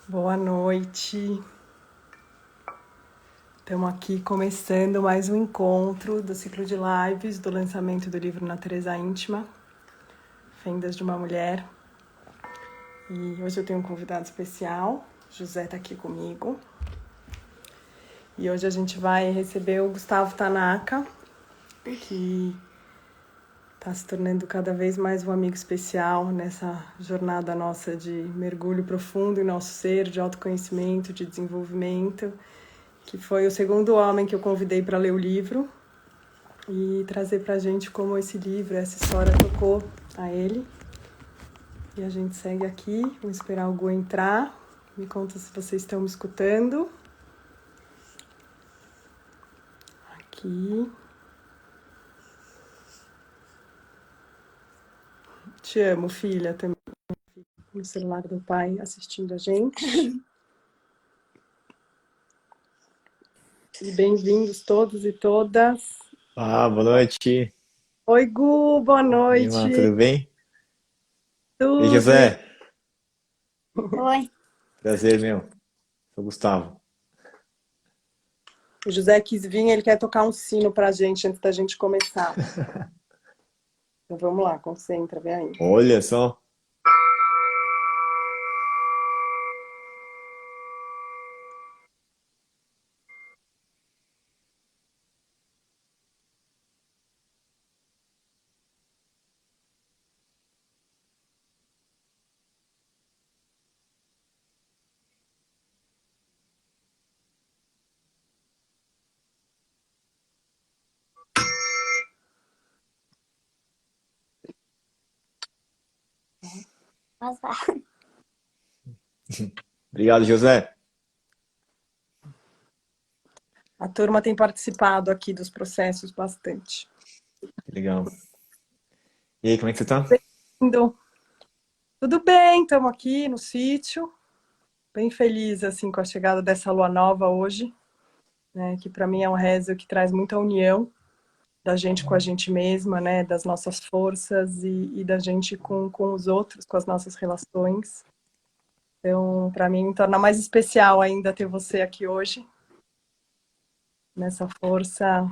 Boa noite. Estamos aqui começando mais um encontro do ciclo de lives do lançamento do livro Natureza Íntima, Fendas de uma Mulher. E hoje eu tenho um convidado especial, José está aqui comigo. E hoje a gente vai receber o Gustavo Tanaka, que está se tornando cada vez mais um amigo especial nessa jornada nossa de mergulho profundo em nosso ser, de autoconhecimento, de desenvolvimento, que foi o segundo homem que eu convidei para ler o livro e trazer para a gente como esse livro, essa história tocou a ele. E a gente segue aqui, vamos esperar o Gu entrar. Me conta se vocês estão me escutando. Aqui. Te amo, filha, também. No celular do pai assistindo a gente. E bem-vindos todos e todas. Boa noite. Oi, Gu, boa E aí, Má, noite. tudo bem? E aí, Tudo e... José? Oi. Prazer, meu. Sou o Gustavo. O José quis vir, ele quer tocar um sino pra gente antes da gente começar. Então vamos lá, concentra, vem aí. Olha só. Azar. Obrigado, José. A turma tem participado aqui dos processos bastante. Que legal. E aí, como é que você tá? Bem-vindo. Tudo bem, estamos aqui no sítio, bem feliz assim com a chegada dessa lua nova hoje, né, que para mim é um rezo que traz muita união da gente com a gente mesma, né, das nossas forças e da gente com os outros, com as nossas relações. Então, para mim, torna mais especial ainda ter você aqui hoje, nessa força.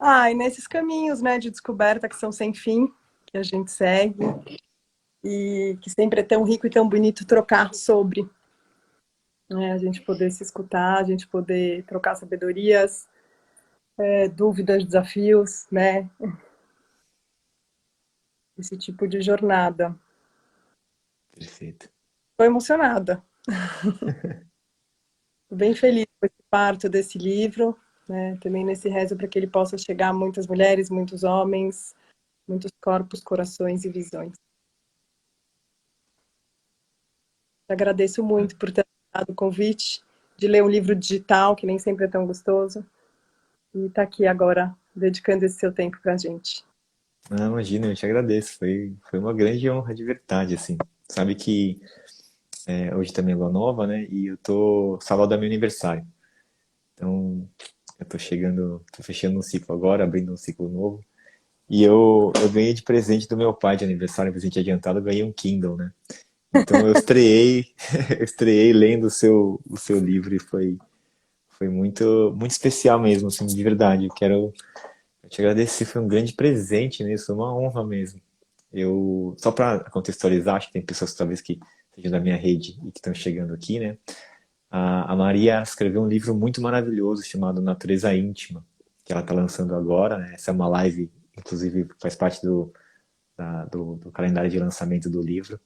E nesses caminhos, né, de descoberta que são sem fim, que a gente segue e que sempre é tão rico e tão bonito trocar sobre, né, a gente poder se escutar, a gente poder trocar sabedorias, dúvidas, desafios, né, esse tipo de jornada. Perfeito. Estou emocionada, bem feliz com esse parto desse livro, né, também nesse rezo para que ele possa chegar a muitas mulheres, muitos homens, muitos corpos, corações e visões. Agradeço muito por ter dado o convite de ler um livro digital, que nem sempre é tão gostoso, e estar aqui agora, dedicando esse seu tempo para a gente. Não, imagina, eu te agradeço. Foi uma grande honra de verdade, assim. Sabe que hoje também é lua nova, né? E eu tô sábado é meu aniversário. Então, eu tô fechando um ciclo agora, abrindo um ciclo novo. E eu ganhei de presente do meu pai de aniversário, presente adiantado, eu ganhei um Kindle, né? Então eu estreiei, eu estreiei lendo o seu livro e foi muito especial mesmo, assim, de verdade. Eu te agradecer, foi um grande presente mesmo, foi uma honra mesmo. Só para contextualizar, acho que tem pessoas talvez que sejam da minha rede e que estão chegando aqui, né? A Maria escreveu um livro muito maravilhoso chamado Natureza Íntima, que ela está lançando agora, né? Essa é uma live, inclusive faz parte do calendário de lançamento do livro.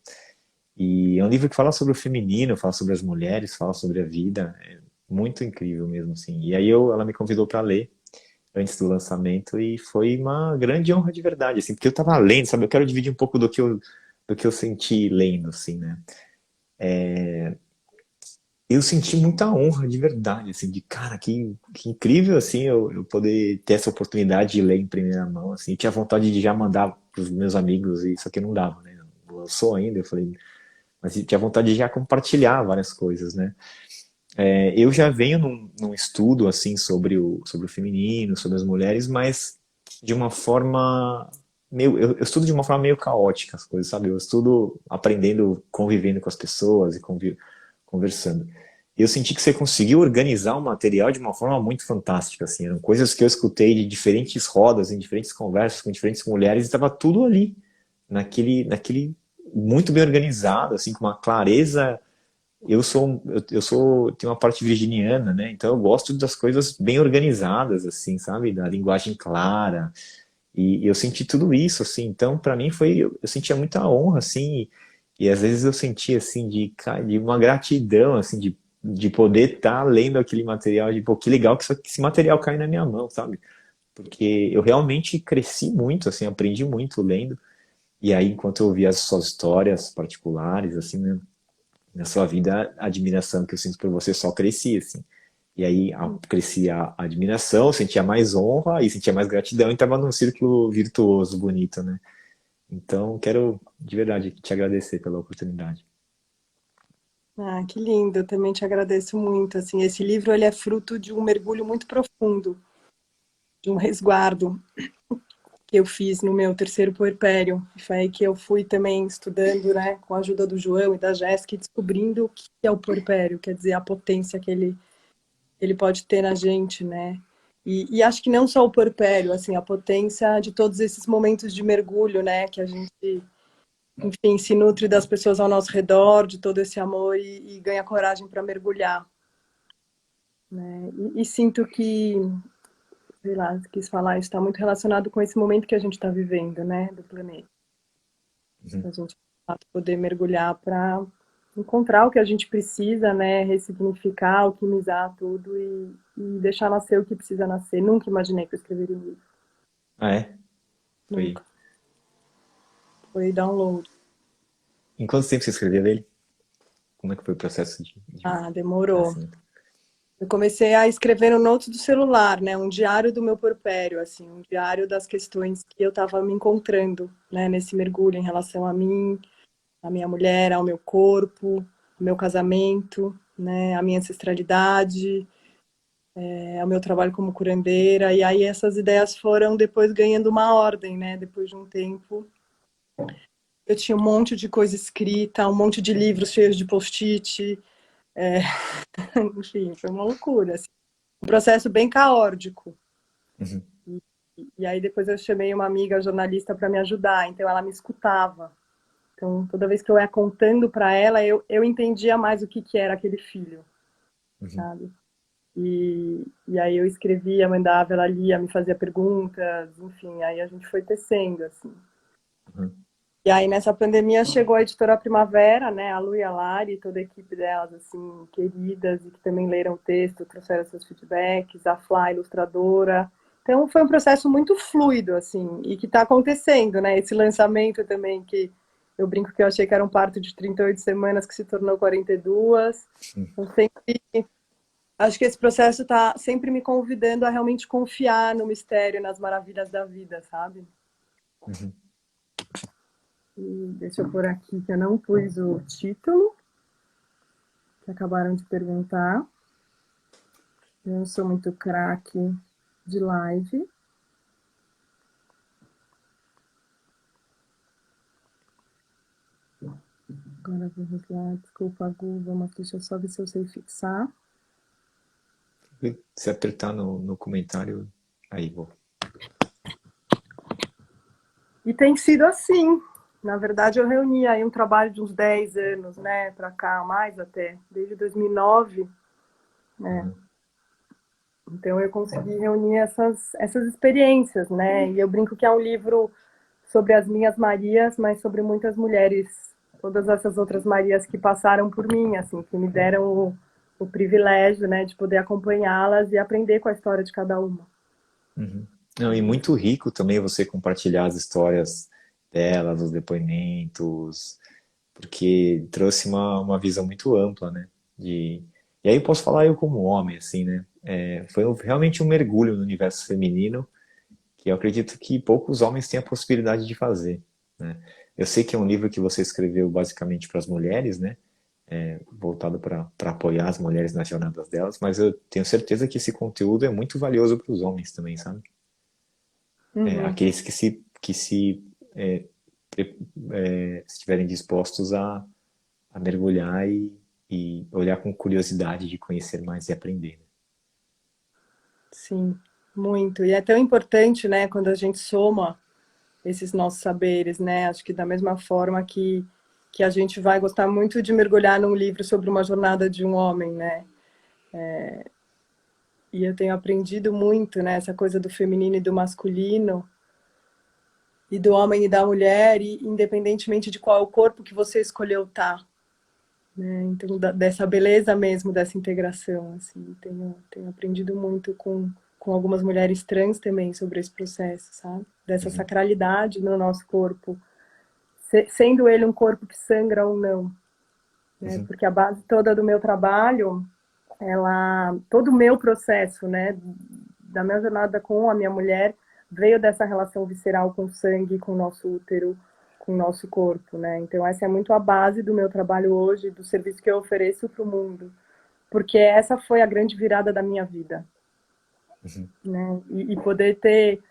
E é um livro que fala sobre o feminino, fala sobre as mulheres, fala sobre a vida. É muito incrível mesmo, assim. E aí ela me convidou para ler antes do lançamento e foi uma grande honra de verdade, assim, porque eu tava lendo, sabe? Eu quero dividir um pouco do que eu senti lendo, assim, né? Eu senti muita honra de verdade, assim, de cara, que incrível, assim, eu poder ter essa oportunidade de ler em primeira mão, assim. Eu tinha vontade de já mandar pros meus amigos, e isso aqui não dava, né? Eu sou ainda, eu falei, mas tinha vontade de já compartilhar várias coisas, né? Eu já venho num estudo assim sobre o feminino, sobre as mulheres, mas de uma forma eu estudo de uma forma meio caótica as coisas, sabe? Eu estudo aprendendo, convivendo com as pessoas e conversando. Eu senti que você conseguiu organizar o material de uma forma muito fantástica, assim. Eram coisas que eu escutei de diferentes rodas, em diferentes conversas com diferentes mulheres, e estava tudo ali, naquele muito bem organizado, assim, com uma clareza. Tenho uma parte virginiana, né? Então eu gosto das coisas bem organizadas, assim, sabe? Da linguagem clara. E eu senti tudo isso, assim. Então, para mim eu sentia muita honra, assim. E às vezes eu sentia, assim, de uma gratidão, assim, de poder estar lendo aquele material, de, pô, que legal que esse material cai na minha mão, sabe? Porque eu realmente cresci muito, assim, aprendi muito lendo. E aí, enquanto eu ouvia as suas histórias particulares, assim, né? Na sua vida, a admiração que eu sinto por você só crescia, assim. E aí crescia a admiração, sentia mais honra e sentia mais gratidão e estava num círculo virtuoso, bonito, né? Então, quero de verdade te agradecer pela oportunidade. Ah, que lindo, eu também te agradeço muito. Assim, esse livro ele é fruto de um mergulho muito profundo, de um resguardo que eu fiz no meu terceiro puerpério. E foi aí que eu fui também estudando, né, com a ajuda do João e da Jéssica, e descobrindo o que é o puerpério, quer dizer, a potência que ele pode ter na gente, né? E acho que não só o puerpério, assim, a potência de todos esses momentos de mergulho, né, que a gente, enfim, se nutre das pessoas ao nosso redor, de todo esse amor e ganha coragem para mergulhar, né? E sinto que, sei lá, quis falar, isso está muito relacionado com esse momento que a gente está vivendo, né, do planeta. Uhum. A gente de fato, poder mergulhar para encontrar o que a gente precisa, né, ressignificar, alquimizar tudo e deixar nascer o que precisa nascer. Nunca imaginei que eu escreveria um livro, Ah, é? Foi. nunca. Foi download. Em quanto tempo você escreveu ele? Como é que foi o processo de Ah, demorou. nascimento? Eu comecei a escrever no notes do celular, né, um diário do meu porpério, assim, um diário das questões que eu estava me encontrando, né, nesse mergulho em relação a mim, a minha mulher, ao meu corpo, ao meu casamento, né, a minha ancestralidade, ao meu trabalho como curandeira. E aí essas ideias foram depois ganhando uma ordem, né? Depois de um tempo, eu tinha um monte de coisa escrita, um monte de livros cheios de post-it. É... Enfim, foi uma loucura. Assim. Um processo bem caótico. Uhum. E aí depois eu chamei uma amiga jornalista para me ajudar, então ela me escutava. Então, toda vez que eu ia contando para ela, eu entendia mais o que, que era aquele filho, Uhum. sabe? E aí eu escrevia, mandava, ela lia, me fazia perguntas, enfim, aí a gente foi tecendo, assim. Uhum. E aí nessa pandemia chegou a editora Primavera, né, a Lu e a Lari, toda a equipe delas, assim, queridas, e que também leram o texto, trouxeram seus feedbacks, a Flá, ilustradora. Então foi um processo muito fluido, assim, e que está acontecendo, né, esse lançamento também, que eu brinco que eu achei que era um parto de 38 semanas, que se tornou 42. Então sempre acho que esse processo está sempre me convidando a realmente confiar no mistério, nas maravilhas da vida, sabe? Uhum. E deixa eu pôr aqui que eu não pus o título, que acabaram de perguntar. Eu não sou muito craque de live. Agora vamos lá, desculpa, Gu, vamos aqui, deixa eu só ver se eu sei fixar. Se apertar no comentário, aí vou. E tem sido assim. Na verdade, eu reuni aí um trabalho de uns 10 anos, né, para cá, mais até, desde 2009, né? Uhum. Então eu consegui reunir essas experiências, né? E eu brinco que é um livro sobre as minhas Marias, mas sobre muitas mulheres, todas essas outras Marias que passaram por mim, assim, que me deram o privilégio, né, de poder acompanhá-las e aprender com a história de cada uma. Uhum. Não, e muito rico também você compartilhar as histórias delas, os depoimentos, porque trouxe uma visão muito ampla, né? E aí eu posso falar eu como homem, assim, né? Foi realmente um mergulho no universo feminino que eu acredito que poucos homens têm a possibilidade de fazer, né? Eu sei que é um livro que você escreveu basicamente para as mulheres, né? Voltado para apoiar as mulheres nas jornadas delas, mas eu tenho certeza que esse conteúdo é muito valioso para os homens também, sabe? Uhum. Aqueles que estiverem dispostos a mergulhar e e olhar com curiosidade de conhecer mais e aprender. Sim, muito. E é tão importante, né, quando a gente soma esses nossos saberes, né? Acho que da mesma forma que a gente vai gostar muito de mergulhar num livro sobre uma jornada de um homem, né? E eu tenho aprendido muito, né, essa coisa do feminino e do masculino, e do homem e da mulher, e independentemente de qual é o corpo que você escolheu estar, né? Então, dessa beleza mesmo, dessa integração, assim, tenho aprendido muito com algumas mulheres trans também sobre esse processo, sabe? Dessa Uhum, sacralidade no nosso corpo, sendo ele um corpo que sangra ou não, né? uhum, Porque a base toda do meu trabalho, todo o meu processo, né, da minha jornada com a minha mulher, veio dessa relação visceral com o sangue, com o nosso útero, com o nosso corpo, né? Então essa é muito a base do meu trabalho hoje, do serviço que eu ofereço para o mundo, porque essa foi a grande virada da minha vida, uhum, né? E poder ter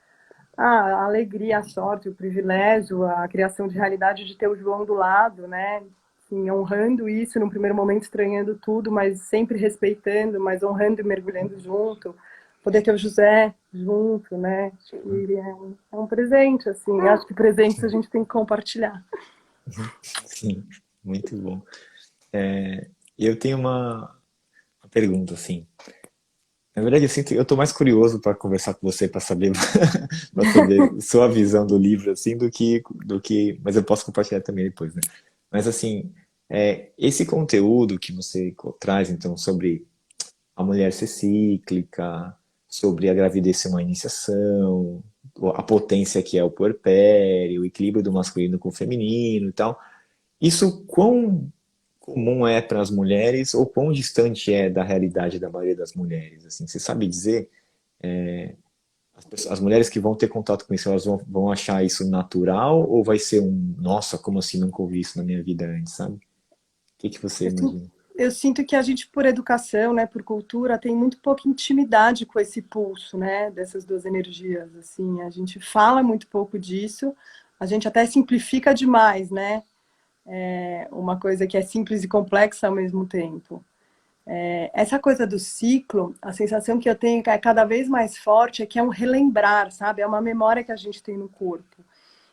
a alegria, a sorte, o privilégio, a criação de realidade de ter o João do lado, né? Assim, honrando isso, no primeiro momento estranhando tudo, mas sempre respeitando, mas honrando e mergulhando junto. Poder ter o José junto, né? Acho que ele é um presente, assim. Acho que presentes a sim, gente tem que compartilhar. uhum, sim, muito bom. Eu tenho uma pergunta, assim. Na verdade, eu tô mais curioso para conversar com você, para saber, para saber sua visão do livro, assim, mas eu posso compartilhar também depois, né? Mas assim, esse conteúdo que você traz, então, sobre a mulher ser cíclica, sobre a gravidez ser uma iniciação, a potência que é o puerpério, o equilíbrio do masculino com o feminino e tal. Isso quão comum é para as mulheres ou quão distante é da realidade da maioria das mulheres? Assim, você sabe dizer? As mulheres que vão ter contato com isso, elas vão achar isso natural ou vai ser nossa, como assim nunca ouvi isso na minha vida antes, sabe? O que você Eu sinto, imagina? eu sinto que a gente, por educação, né, por cultura, tem muito pouca intimidade com esse pulso, né, dessas duas energias, assim. A gente fala muito pouco disso, a gente até simplifica demais, né? Uma coisa que é simples e complexa ao mesmo tempo. Essa coisa do ciclo, a sensação que eu tenho que é cada vez mais forte é que é um relembrar, sabe? É uma memória que a gente tem no corpo.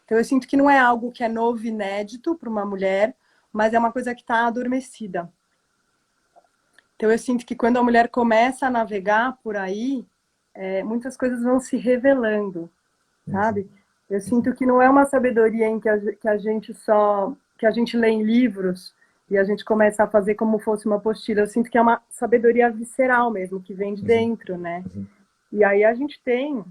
Então eu sinto que não é algo que é novo e inédito para uma mulher, mas é uma coisa que está adormecida. Então eu sinto que quando a mulher começa a navegar por aí, muitas coisas vão se revelando, Uhum, sabe? Eu uhum, sinto que não é uma sabedoria em que a gente só que a gente lê em livros e a gente começa a fazer como fosse uma apostila. Eu sinto que é uma sabedoria visceral mesmo, que vem de uhum, dentro, né? uhum, E aí a gente tem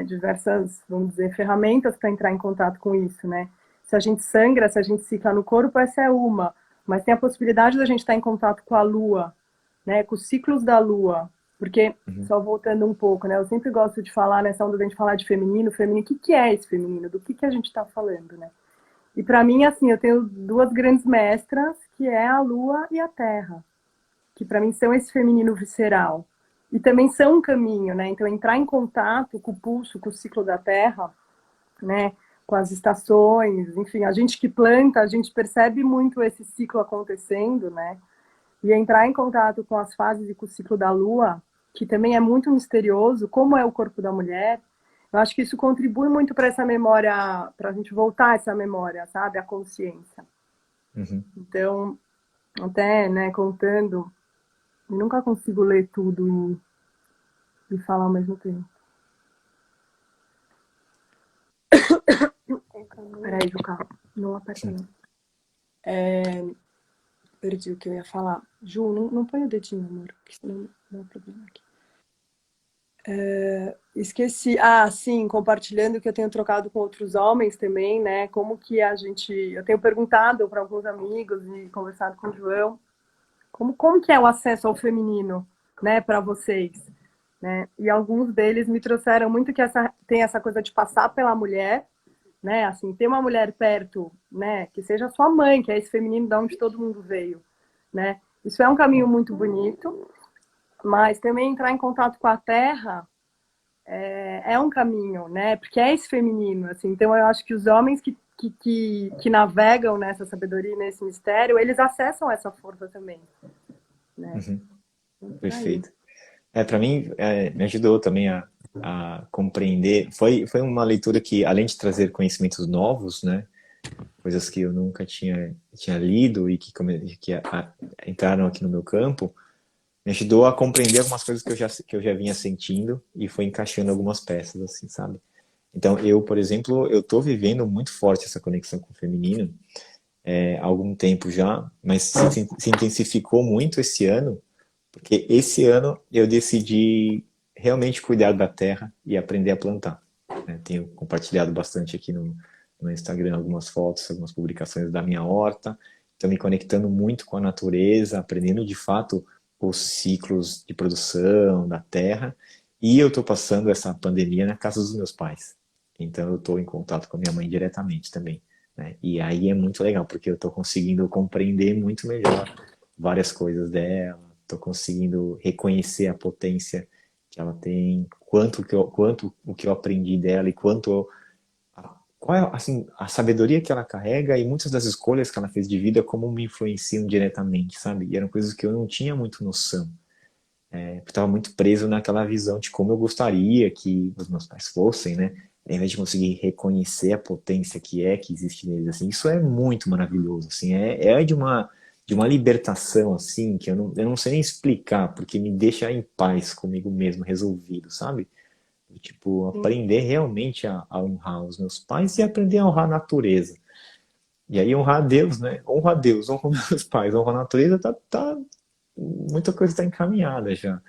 diversas, vamos dizer, ferramentas para entrar em contato com isso, né? Se a gente sangra, se a gente cicla no corpo, essa é uma. Mas tem a possibilidade da gente estar em contato com a lua, né? Com os ciclos da lua. Porque, uhum, só voltando um pouco, né? Eu sempre gosto de falar, nessa onda da gente falar de feminino, feminino, o que que é esse feminino? Do que a gente está falando, né? E para mim, assim, eu tenho duas grandes mestras, que é a lua e a terra, que para mim são esse feminino visceral. E também são um caminho, né? Então, entrar em contato com o pulso, com o ciclo da terra, né? Com as estações, enfim, a gente que planta, a gente percebe muito esse ciclo acontecendo, né? E entrar em contato com as fases e com o ciclo da lua, que também é muito misterioso, como é o corpo da mulher, eu acho que isso contribui muito para essa memória, para a gente voltar a essa memória, sabe? A consciência. uhum. Então, até, né, contando, eu nunca consigo ler tudo e falar ao mesmo tempo. Peraí, Juca, não aperta Sim. não. Perdi o que eu ia falar. Ju, não põe o dedinho, amor, porque senão dá um problema aqui. Esqueci. Ah, sim, compartilhando que eu tenho trocado com outros homens também, né? Como que a gente. Eu tenho perguntado para alguns amigos e conversado com o João, como que é o acesso ao feminino, né, para vocês, né? E alguns deles me trouxeram muito que tem essa coisa de passar pela mulher, né? Assim, ter uma mulher perto, né, que seja sua mãe, que é esse feminino de onde todo mundo veio, né? Isso é um caminho muito bonito, mas também entrar em contato com a terra é um caminho, né? Porque é esse feminino, assim. Então eu acho que os homens que que navegam nessa sabedoria e nesse mistério, eles acessam essa força também, né? Uhum, Então, por aí. perfeito. Para mim, me ajudou também a compreender. Foi uma leitura que, além de trazer conhecimentos novos, né, coisas que eu nunca tinha lido e que entraram aqui no meu campo, me ajudou a compreender algumas coisas que eu já vinha sentindo e foi encaixando algumas peças, assim, sabe? Então, eu, por exemplo, eu tô vivendo muito forte essa conexão com o feminino há algum tempo já, mas se intensificou muito esse ano, porque esse ano eu decidi realmente cuidar da terra e aprender a plantar, né? Tenho compartilhado bastante aqui no Instagram algumas fotos, algumas publicações da minha horta. Estou me conectando muito com a natureza, aprendendo de fato os ciclos de produção da terra. E eu estou passando essa pandemia na casa dos meus pais. Então eu estou em contato com a minha mãe diretamente também, né? E aí é muito legal, porque eu estou conseguindo compreender muito melhor várias coisas dela, estou conseguindo reconhecer a potência que ela tem, quanto o que eu aprendi dela e qual é assim, a sabedoria que ela carrega e muitas das escolhas que ela fez de vida como me influenciam diretamente, sabe? E eram coisas que eu não tinha muito noção. Eu estava muito preso naquela visão de como eu gostaria que os meus pais fossem, né? Ao invés de conseguir reconhecer a potência que existe neles, assim, isso é muito maravilhoso, assim, é de uma libertação, assim, que eu não sei nem explicar, porque me deixa em paz comigo mesmo, resolvido, sabe? Tipo, Sim. aprender realmente a honrar os meus pais e aprender a honrar a natureza. E aí honrar a Deus, né? Honra a Deus, honra os meus pais, honra a natureza, muita coisa está encaminhada já.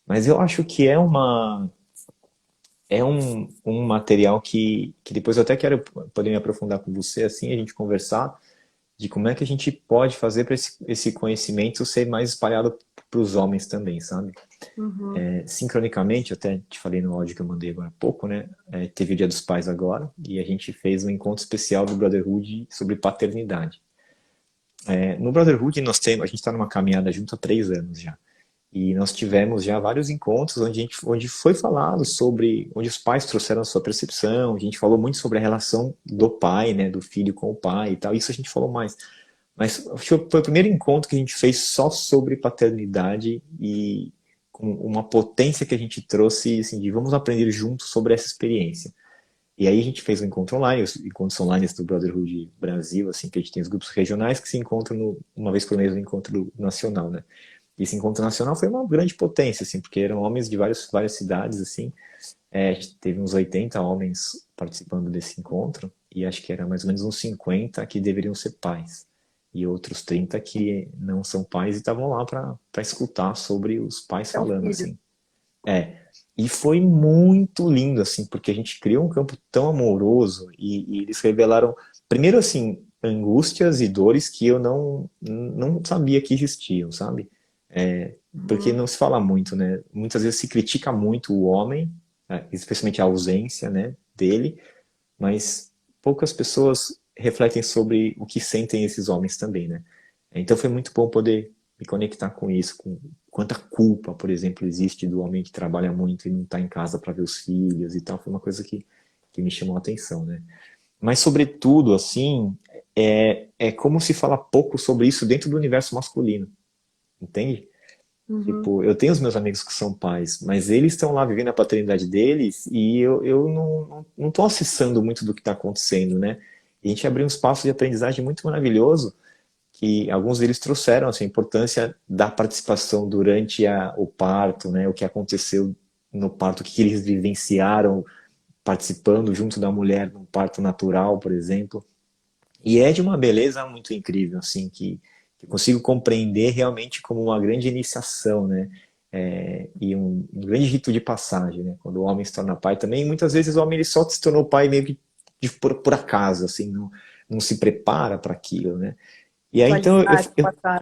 Mas eu acho que é um material que depois eu até quero poder me aprofundar com você, assim, a gente conversar de como é que a gente pode fazer para esse conhecimento ser mais espalhado para os homens também, sabe? Uhum. Sincronicamente, eu até te falei no áudio que eu mandei agora há pouco, né? Teve o Dia dos Pais agora e a gente fez um encontro especial do Brotherhood sobre paternidade. No Brotherhood a gente está numa caminhada junto há 3 anos já. E nós tivemos já vários encontros onde foi falado onde os pais trouxeram a sua percepção, a gente falou muito sobre a relação do pai, né, do filho com o pai e tal, isso a gente falou mais. Mas acho que foi o primeiro encontro que a gente fez só sobre paternidade e com uma potência que a gente trouxe, assim, de vamos aprender juntos sobre essa experiência. E aí a gente fez um encontro online, os encontros online do Brotherhood Brasil, assim, que a gente tem os grupos regionais que se encontram uma vez por mês no encontro nacional, né? E esse encontro nacional foi uma grande potência, assim, porque eram homens de várias cidades, assim. Teve uns 80 homens participando desse encontro, e acho que era mais ou menos uns 50 que deveriam ser pais. E outros 30 que não são pais e estavam lá para escutar sobre os pais É o falando, filho. assim. E foi muito lindo, assim, porque a gente criou um campo tão amoroso e eles revelaram, primeiro, assim, angústias e dores que eu não sabia que existiam, sabe? Porque Uhum. não se fala muito, né? Muitas vezes se critica muito o homem, especialmente a ausência, né, dele, mas poucas pessoas refletem sobre o que sentem esses homens também, né? Então foi muito bom poder me conectar com isso, com quanta culpa, por exemplo, existe do homem que trabalha muito e não está em casa para ver os filhos e tal. Foi uma coisa que me chamou a atenção, né? Mas, sobretudo, assim, é como se fala pouco sobre isso dentro do universo masculino, entende? Uhum. Tipo, eu tenho os meus amigos que são pais, mas eles estão lá vivendo a paternidade deles e eu não tô acessando muito do que está acontecendo, né? E a gente abriu um espaço de aprendizagem muito maravilhoso que alguns deles trouxeram assim, a importância da participação durante o parto, né? O que aconteceu no parto, o que eles vivenciaram participando junto da mulher num parto natural, por exemplo. E é de uma beleza muito incrível, assim, que eu consigo compreender realmente como uma grande iniciação, né? E um grande rito de passagem, né? Quando o homem se torna pai também, muitas vezes o homem ele só se tornou pai meio que por acaso, assim, não se prepara para aquilo, né? E aí então Atualizar, passar.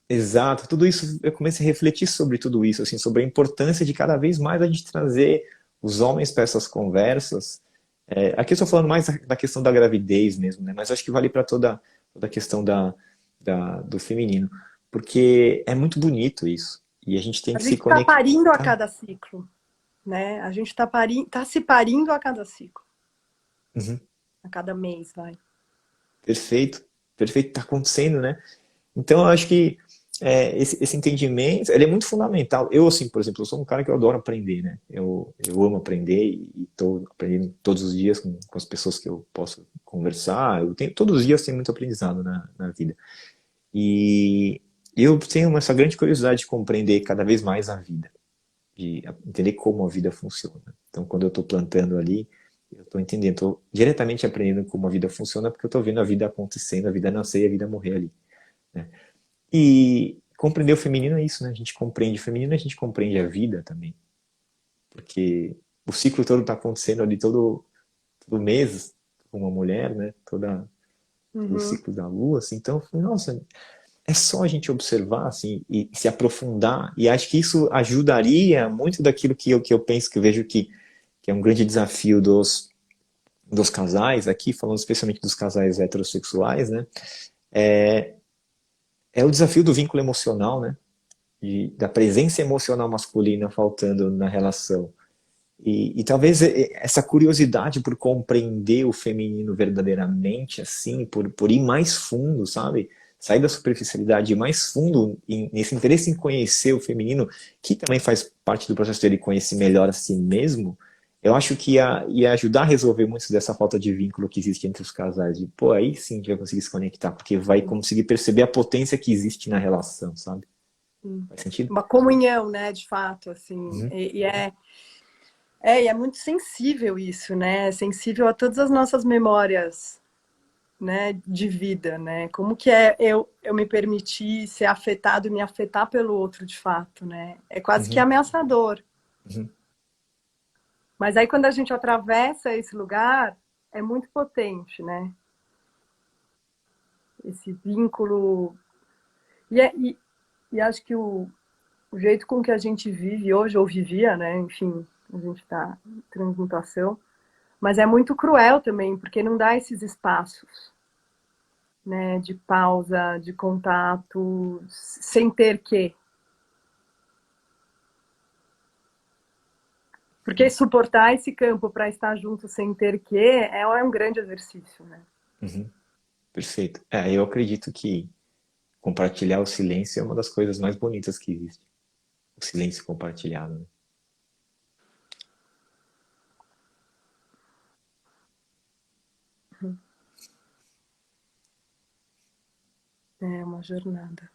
exato, tudo isso eu comecei a refletir sobre tudo isso, assim, sobre a importância de cada vez mais a gente trazer os homens para essas conversas. Aqui eu estou falando mais da questão da gravidez mesmo, né? Mas acho que vale para toda a questão do feminino, porque é muito bonito isso e a gente tem A que se gente está parindo a conectar. cada ciclo, né? A gente está se parindo a cada ciclo. Uhum. a cada mês, vai. Perfeito, perfeito, tá acontecendo, né? Então, eu acho que esse entendimento, ele é muito fundamental. Eu, assim, por exemplo, eu sou um cara que eu adoro aprender, né? Eu amo aprender e estou aprendendo todos os dias com as pessoas que eu posso conversar. Todos os dias tem muito aprendizado na vida. E eu tenho essa grande curiosidade de compreender cada vez mais a vida, de entender como a vida funciona. Então, quando eu estou plantando ali, eu estou entendendo, estou diretamente aprendendo como a vida funciona, porque eu estou vendo a vida acontecendo, a vida nascer e a vida morrer ali, né? E compreender o feminino é isso, né? A gente compreende o feminino, a gente compreende a vida também, porque o ciclo todo está acontecendo ali todo mês com uma mulher, né? Todo o Uhum. ciclo da lua, assim. Então, nossa, é só a gente observar assim e se aprofundar, e acho que isso ajudaria muito daquilo que eu penso, que eu vejo que é um grande desafio dos casais aqui, falando especialmente dos casais heterossexuais, né? É o desafio do vínculo emocional, né? Da presença emocional masculina faltando na relação. E talvez essa curiosidade por compreender o feminino verdadeiramente, assim, por ir mais fundo, sabe? Sair da superficialidade, ir mais fundo nesse interesse em conhecer o feminino, que também faz parte do processo dele conhecer melhor a si mesmo, eu acho que ia ajudar a resolver muito dessa falta de vínculo que existe entre os casais. De, pô, aí sim a gente vai conseguir se conectar, porque vai conseguir perceber a potência que existe na relação, sabe? Faz sentido? Uma comunhão, né, de fato, assim, Uhum, e é muito sensível isso, né? É sensível a todas as nossas memórias, né, de vida, né? Como que é eu me permitir ser afetado e me afetar pelo outro de fato, né? É quase que uhum, ameaçador. uhum. Mas aí quando a gente atravessa esse lugar, é muito potente, né? Esse vínculo. E, e acho que o jeito com que a gente vive hoje, ou vivia, né? Enfim, a gente está em transmutação, mas é muito cruel também, porque não dá esses espaços, né? De pausa, de contato, sem ter que. Porque suportar esse campo para estar junto sem ter que é um grande exercício, né? Uhum. Perfeito. Eu acredito que compartilhar o silêncio é uma das coisas mais bonitas que existe. O silêncio compartilhado, né? É uma jornada.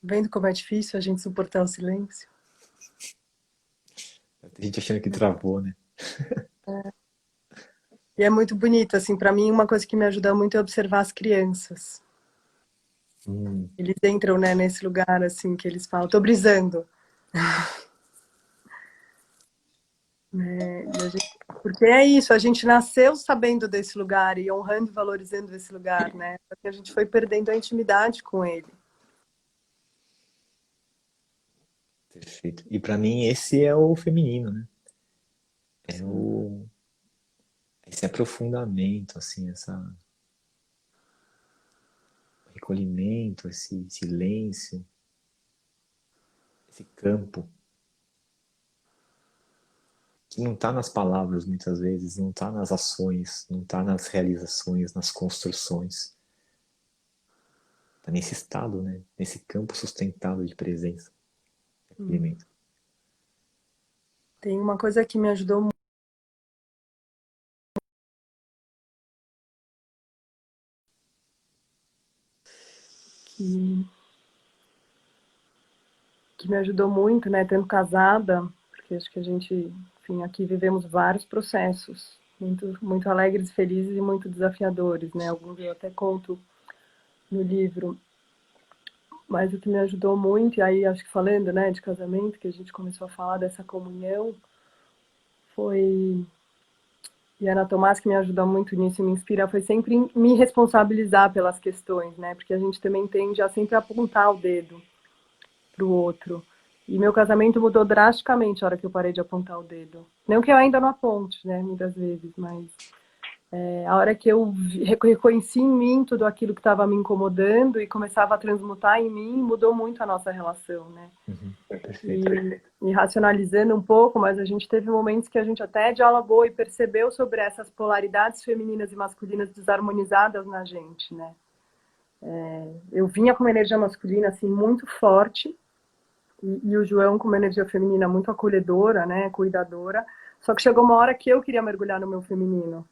Vendo como é difícil a gente suportar o silêncio? Tem gente achando que travou, né? E é muito bonito, assim, para mim uma coisa que me ajuda muito é observar as crianças. Hum, Eles entram, né, nesse lugar, assim, que eles falam, tô brisando. Né? Porque é isso, a gente nasceu sabendo desse lugar e honrando e valorizando esse lugar, né? Porque a gente foi perdendo a intimidade com ele. perfeito. E pra mim esse é o feminino, né? É Sim. o esse aprofundamento, assim, esse recolhimento, esse silêncio, esse campo que não está nas palavras muitas vezes, não está nas ações, não está nas realizações, nas construções. Está nesse estado, né? Nesse campo sustentado de presença, de Hum. acolhimento. Tem uma coisa que me ajudou muito, que, que me ajudou muito, né, tendo casada, porque acho que a gente, enfim, aqui vivemos vários processos, muito alegres, felizes e muito desafiadores, né? Alguns eu até conto no livro. Mas o que me ajudou muito, e aí acho que falando, né, de casamento, que a gente começou a falar dessa comunhão, foi. E a Ana Tomás, que me ajuda muito nisso e me inspira, foi sempre me responsabilizar pelas questões, né? Porque a gente também tende a sempre apontar o dedo pro outro. E meu casamento mudou drasticamente a hora que eu parei de apontar o dedo. Não que eu ainda não aponte, né, muitas vezes, mas a hora que eu reconheci em mim tudo aquilo que estava me incomodando e começava a transmutar em mim, mudou muito a nossa relação, né? Perfeito. E racionalizando um pouco, mas a gente teve momentos que a gente até dialogou e percebeu sobre essas polaridades femininas e masculinas desarmonizadas na gente, né? Eu vinha com uma energia masculina assim muito forte e o João com uma energia feminina muito acolhedora, né, cuidadora. Só que chegou uma hora que eu queria mergulhar no meu feminino.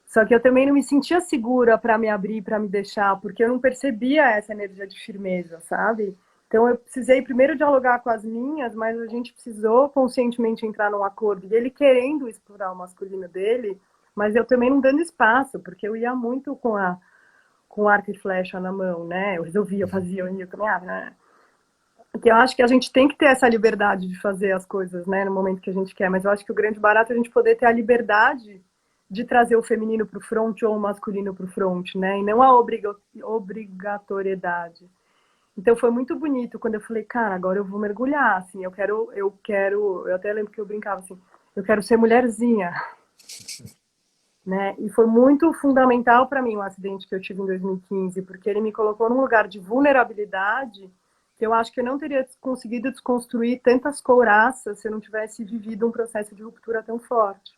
Só que eu também não me sentia segura para me abrir, para me deixar, porque eu não percebia essa energia de firmeza, sabe? Então eu precisei primeiro dialogar com as minhas, mas a gente precisou conscientemente entrar num acordo. E ele querendo explorar o masculino dele, mas eu também não dando espaço, porque eu ia muito com arco e flecha na mão, né? Eu resolvia, eu fazia, eu ia também, né? Porque eu acho que a gente tem que ter essa liberdade de fazer as coisas, né, no momento que a gente quer, mas eu acho que o grande barato é a gente poder ter a liberdade de trazer o feminino para o front ou o masculino para o front, né, e não a obrigatoriedade. Então foi muito bonito quando eu falei, cara, agora eu vou mergulhar, assim, eu até lembro que eu brincava assim, eu quero ser mulherzinha, né, e foi muito fundamental para mim o acidente que eu tive em 2015, porque ele me colocou num lugar de vulnerabilidade que eu acho que eu não teria conseguido desconstruir tantas couraças se eu não tivesse vivido um processo de ruptura tão forte,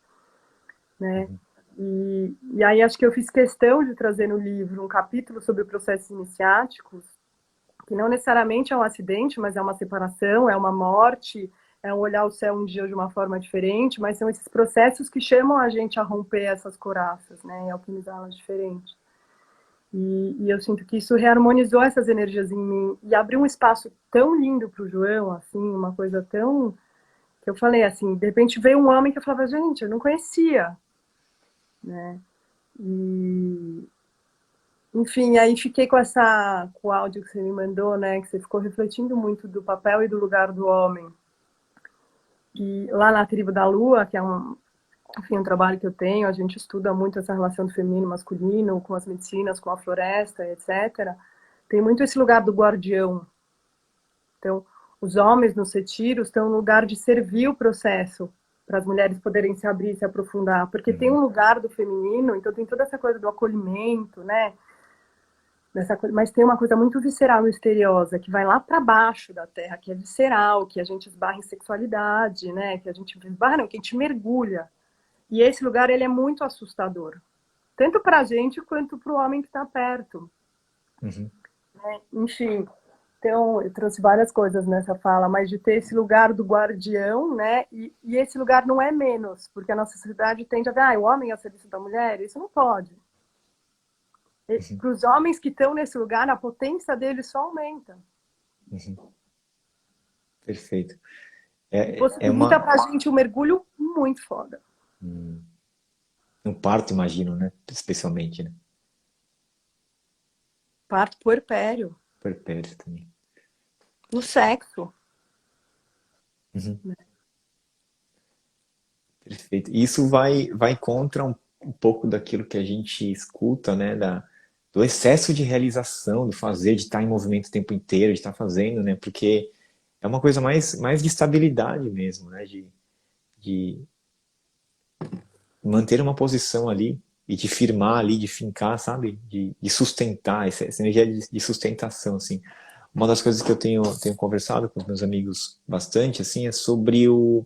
né? E aí acho que eu fiz questão de trazer no livro um capítulo sobre processos iniciáticos, que não necessariamente é um acidente, mas é uma separação, é uma morte, é um olhar o céu um dia de uma forma diferente, mas são esses processos que chamam a gente a romper essas couraças, né? E alquimizá-las diferente. E eu sinto que isso reharmonizou essas energias em mim e abriu um espaço tão lindo para o João, assim, uma coisa tão que eu falei assim, de repente veio um homem que eu falava, gente, eu não conhecia, né? E enfim, aí fiquei com o áudio que você me mandou, né, que você ficou refletindo muito do papel e do lugar do homem. E lá na Tribo da Lua, que é enfim, um trabalho que eu tenho, a gente estuda muito essa relação do feminino e masculino, com as medicinas, com a floresta, etc. Tem muito esse lugar do guardião. Então, os homens nos retiros estão no lugar de servir o processo, para as mulheres poderem se abrir, se aprofundar, porque tem um lugar do feminino, então tem toda essa coisa do acolhimento, né? Mas tem uma coisa muito visceral e misteriosa, que vai lá para baixo da terra, que é visceral, que a gente esbarra em sexualidade, né? Que a gente esbarra, não, que a gente mergulha. E esse lugar, ele é muito assustador. Tanto para a gente, quanto para o homem que está perto. Uhum. Enfim, então, eu trouxe várias coisas nessa fala, mas de ter esse lugar do guardião, né? E esse lugar não é menos, porque a nossa sociedade tende a ver, o homem é a serviço da mulher, isso não pode. Para os homens que estão nesse lugar, a potência deles só aumenta. Uhum. Perfeito. Possibilita para a gente um mergulho muito foda. Um parto, imagino, né? Especialmente, né? Parto puerpério. Puerpério também. No sexo. Uhum. Perfeito. E isso vai contra um pouco daquilo que a gente escuta, né? Do excesso de realização, do fazer, de estar em movimento o tempo inteiro, de estar fazendo, né? Porque é uma coisa mais de estabilidade mesmo, né? De manter uma posição ali e de firmar ali, de fincar, sabe? De sustentar, essa energia de sustentação, assim. Uma das coisas que eu tenho conversado com os meus amigos bastante, assim, é sobre o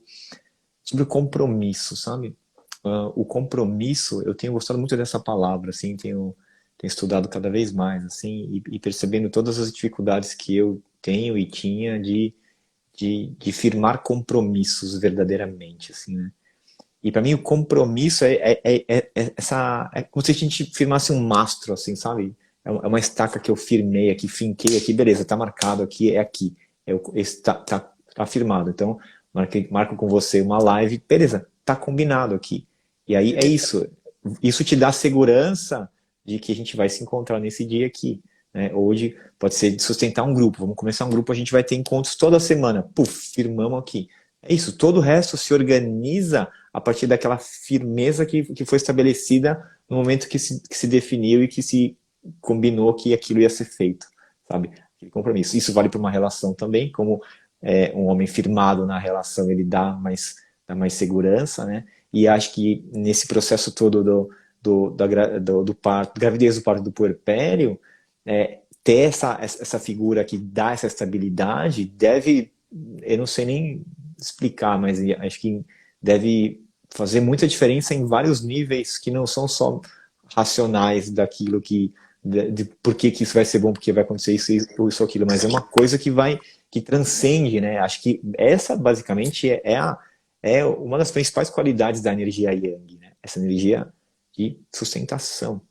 compromisso, sabe? O compromisso, eu tenho gostado muito dessa palavra, assim, tenho estudado cada vez mais, assim, e percebendo todas as dificuldades que eu tenho e tinha de firmar compromissos verdadeiramente, assim, né? E para mim o compromisso é como se a gente firmasse um mastro, assim, sabe? É uma estaca que eu firmei aqui, finquei aqui, beleza, tá marcado aqui, é aqui. Tá firmado. Então, marco com você uma live, beleza, tá combinado aqui. E aí é isso. Isso te dá segurança de que a gente vai se encontrar nesse dia aqui. né? Hoje pode ser de sustentar um grupo. Vamos começar um grupo, a gente vai ter encontros toda semana. Puf, firmamos aqui. É isso, todo o resto se organiza a partir daquela firmeza que foi estabelecida no momento que se definiu e que se combinou que aquilo ia ser feito, sabe? Aquele compromisso. Isso vale para uma relação também, como um homem firmado na relação, ele dá mais segurança, né? E acho que nesse processo todo do parto, gravidez, do parto, do puerpério, ter essa figura que dá essa estabilidade deve, eu não sei nem explicar, mas acho que deve fazer muita diferença em vários níveis que não são só racionais daquilo de por que isso vai ser bom, porque vai acontecer isso ou aquilo, mas é uma coisa que transcende, né? Acho que essa basicamente é uma das principais qualidades da energia Yang, né? Essa energia de sustentação,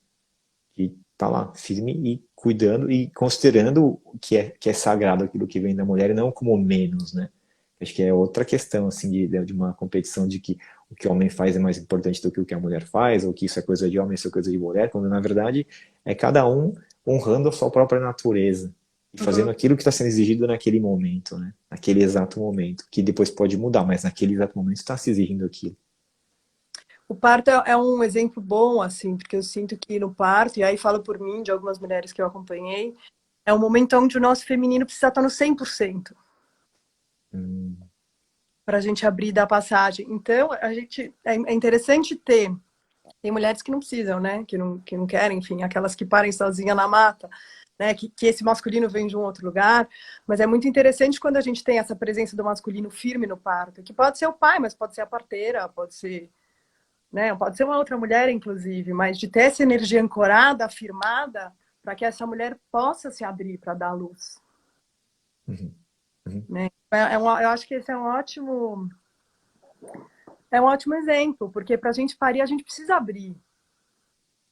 que tá lá firme e cuidando e considerando que é sagrado aquilo que vem da mulher e não como menos, né? Acho que é outra questão, assim, de uma competição de que o que o homem faz é mais importante do que o que a mulher faz, ou que isso é coisa de homem, isso é coisa de mulher, quando na verdade é cada um honrando a sua própria natureza e fazendo aquilo que está sendo exigido naquele momento, né? Naquele exato momento, que depois pode mudar, mas naquele exato momento está se exigindo aquilo. O parto é um exemplo bom, assim, porque eu sinto que no parto, e aí falo por mim, de algumas mulheres que eu acompanhei, é um momento onde o nosso feminino precisa estar no 100%. Para a gente abrir e dar passagem. Então, é interessante ter. Tem mulheres que não precisam, né? Que não querem, enfim, aquelas que parem sozinha na mata, né? Que esse masculino vem de um outro lugar. Mas é muito interessante quando a gente tem essa presença do masculino firme no parto, que pode ser o pai, mas pode ser a parteira, pode ser, né? Pode ser uma outra mulher, inclusive, mas de ter essa energia ancorada, afirmada, para que essa mulher possa se abrir para dar luz. Né? Eu acho que esse é um ótimo exemplo, porque para a gente parir, a gente precisa abrir.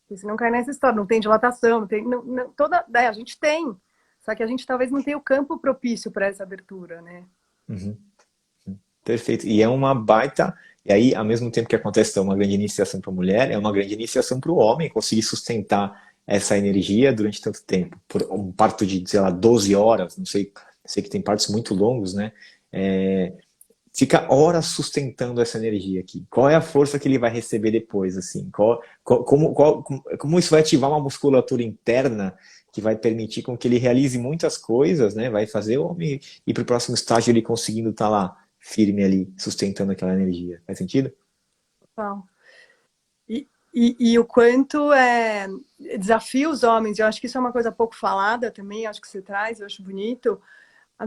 Porque senão cai nessa história, não tem dilatação, não tem. A gente tem, só que a gente talvez não tenha o campo propício para essa abertura, né? Perfeito. E é uma baita. E aí, ao mesmo tempo que acontece uma grande iniciação para a mulher, é uma grande iniciação para o homem conseguir sustentar essa energia durante tanto tempo. Por um parto de, sei lá, 12 horas, não sei, sei que tem partos muito longos, né? Fica horas sustentando essa energia aqui. Qual é a força que ele vai receber depois, assim? Como isso vai ativar uma musculatura interna que vai permitir com que ele realize muitas coisas, né? Vai fazer o homem ir para o próximo estágio ele conseguindo estar lá, firme ali, sustentando aquela energia. Faz sentido? Bom. E o quanto desafia os homens, eu acho que isso é uma coisa pouco falada também, acho que você traz, eu acho bonito.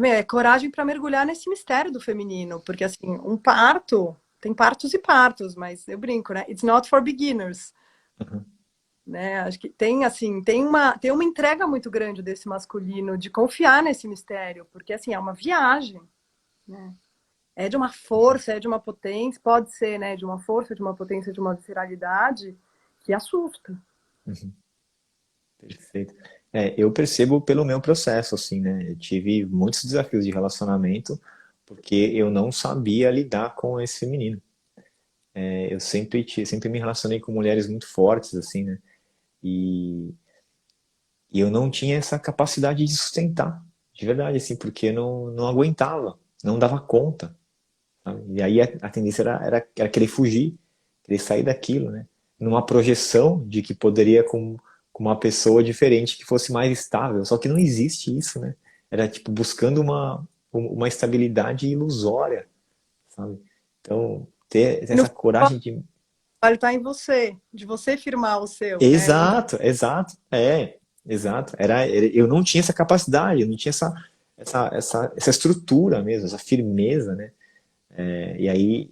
É coragem para mergulhar nesse mistério do feminino, porque assim, um parto, tem partos e partos, mas eu brinco, né? It's not for beginners. Né? Acho que tem assim, tem uma entrega muito grande desse masculino de confiar nesse mistério, porque assim, é uma viagem, né? É de uma força, é de uma potência, pode ser, né, de uma força, de uma potência, de uma visceralidade que assusta. Perfeito. Eu percebo pelo meu processo, assim, né? Eu tive muitos desafios de relacionamento porque eu não sabia lidar com esse feminino. Eu sempre me relacionei com mulheres muito fortes, assim, né? E eu não tinha essa capacidade de sustentar, de verdade, assim, porque eu não aguentava, não dava conta, sabe? E aí a tendência era querer fugir, querer sair daquilo, né? Numa projeção de que poderia com uma pessoa diferente que fosse mais estável, só que não existe isso, né? Era tipo buscando uma estabilidade ilusória, sabe? Então, ter essa coragem de... Ele está em você, de você firmar o seu, né? Exato, exato, exato. Eu não tinha essa capacidade, eu não tinha essa estrutura mesmo, essa firmeza, né? E aí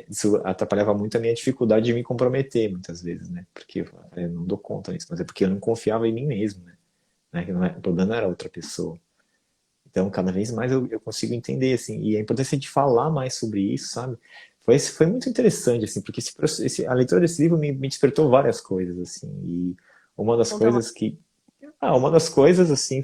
isso atrapalhava muito a minha dificuldade de me comprometer muitas vezes, né? Porque eu não dou conta disso, mas é porque eu não confiava em mim mesmo, né? Que o problema não era outra pessoa. Então, cada vez mais eu consigo entender, assim, e a importância de falar mais sobre isso, sabe? Foi muito interessante, assim, porque a leitura desse livro me despertou várias coisas, assim, e uma das coisas, assim,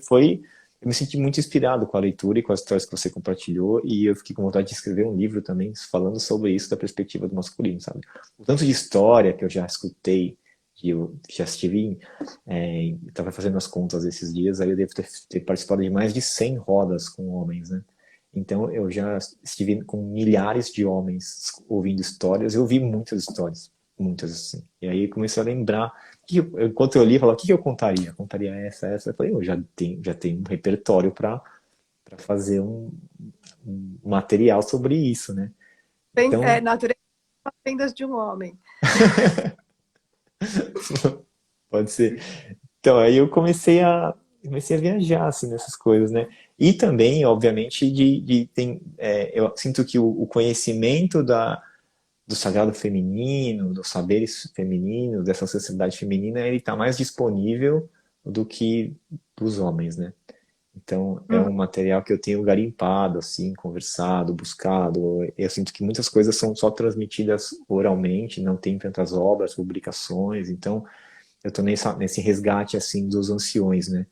eu me senti muito inspirado com a leitura e com as histórias que você compartilhou, e eu fiquei com vontade de escrever um livro também falando sobre isso da perspectiva do masculino, sabe? O tanto de história que eu já escutei que eu já estive, estava fazendo as contas esses dias, aí eu devo ter participado de mais de 100 rodas com homens, né? Então eu já estive com milhares de homens ouvindo histórias, eu ouvi muitas histórias, muitas assim. E aí eu comecei a lembrar, enquanto eu li, eu falava, o que eu contaria? Eu contaria essa. Eu falei, eu já tenho um repertório para fazer um material sobre isso, né? Então, Natureza das Fendas de um Homem. pode ser. Então, aí eu comecei a viajar, assim, nessas coisas, né? E também, obviamente, eu sinto que o conhecimento do sagrado feminino, dos saberes femininos, dessa sociedade feminina, ele está mais disponível do que dos homens, né? Então, é Uhum. um material que eu tenho garimpado, assim, conversado, buscado. Eu sinto que muitas coisas são só transmitidas oralmente, não tem tantas obras, publicações. Então, eu estou nesse resgate, assim, dos anciões, né?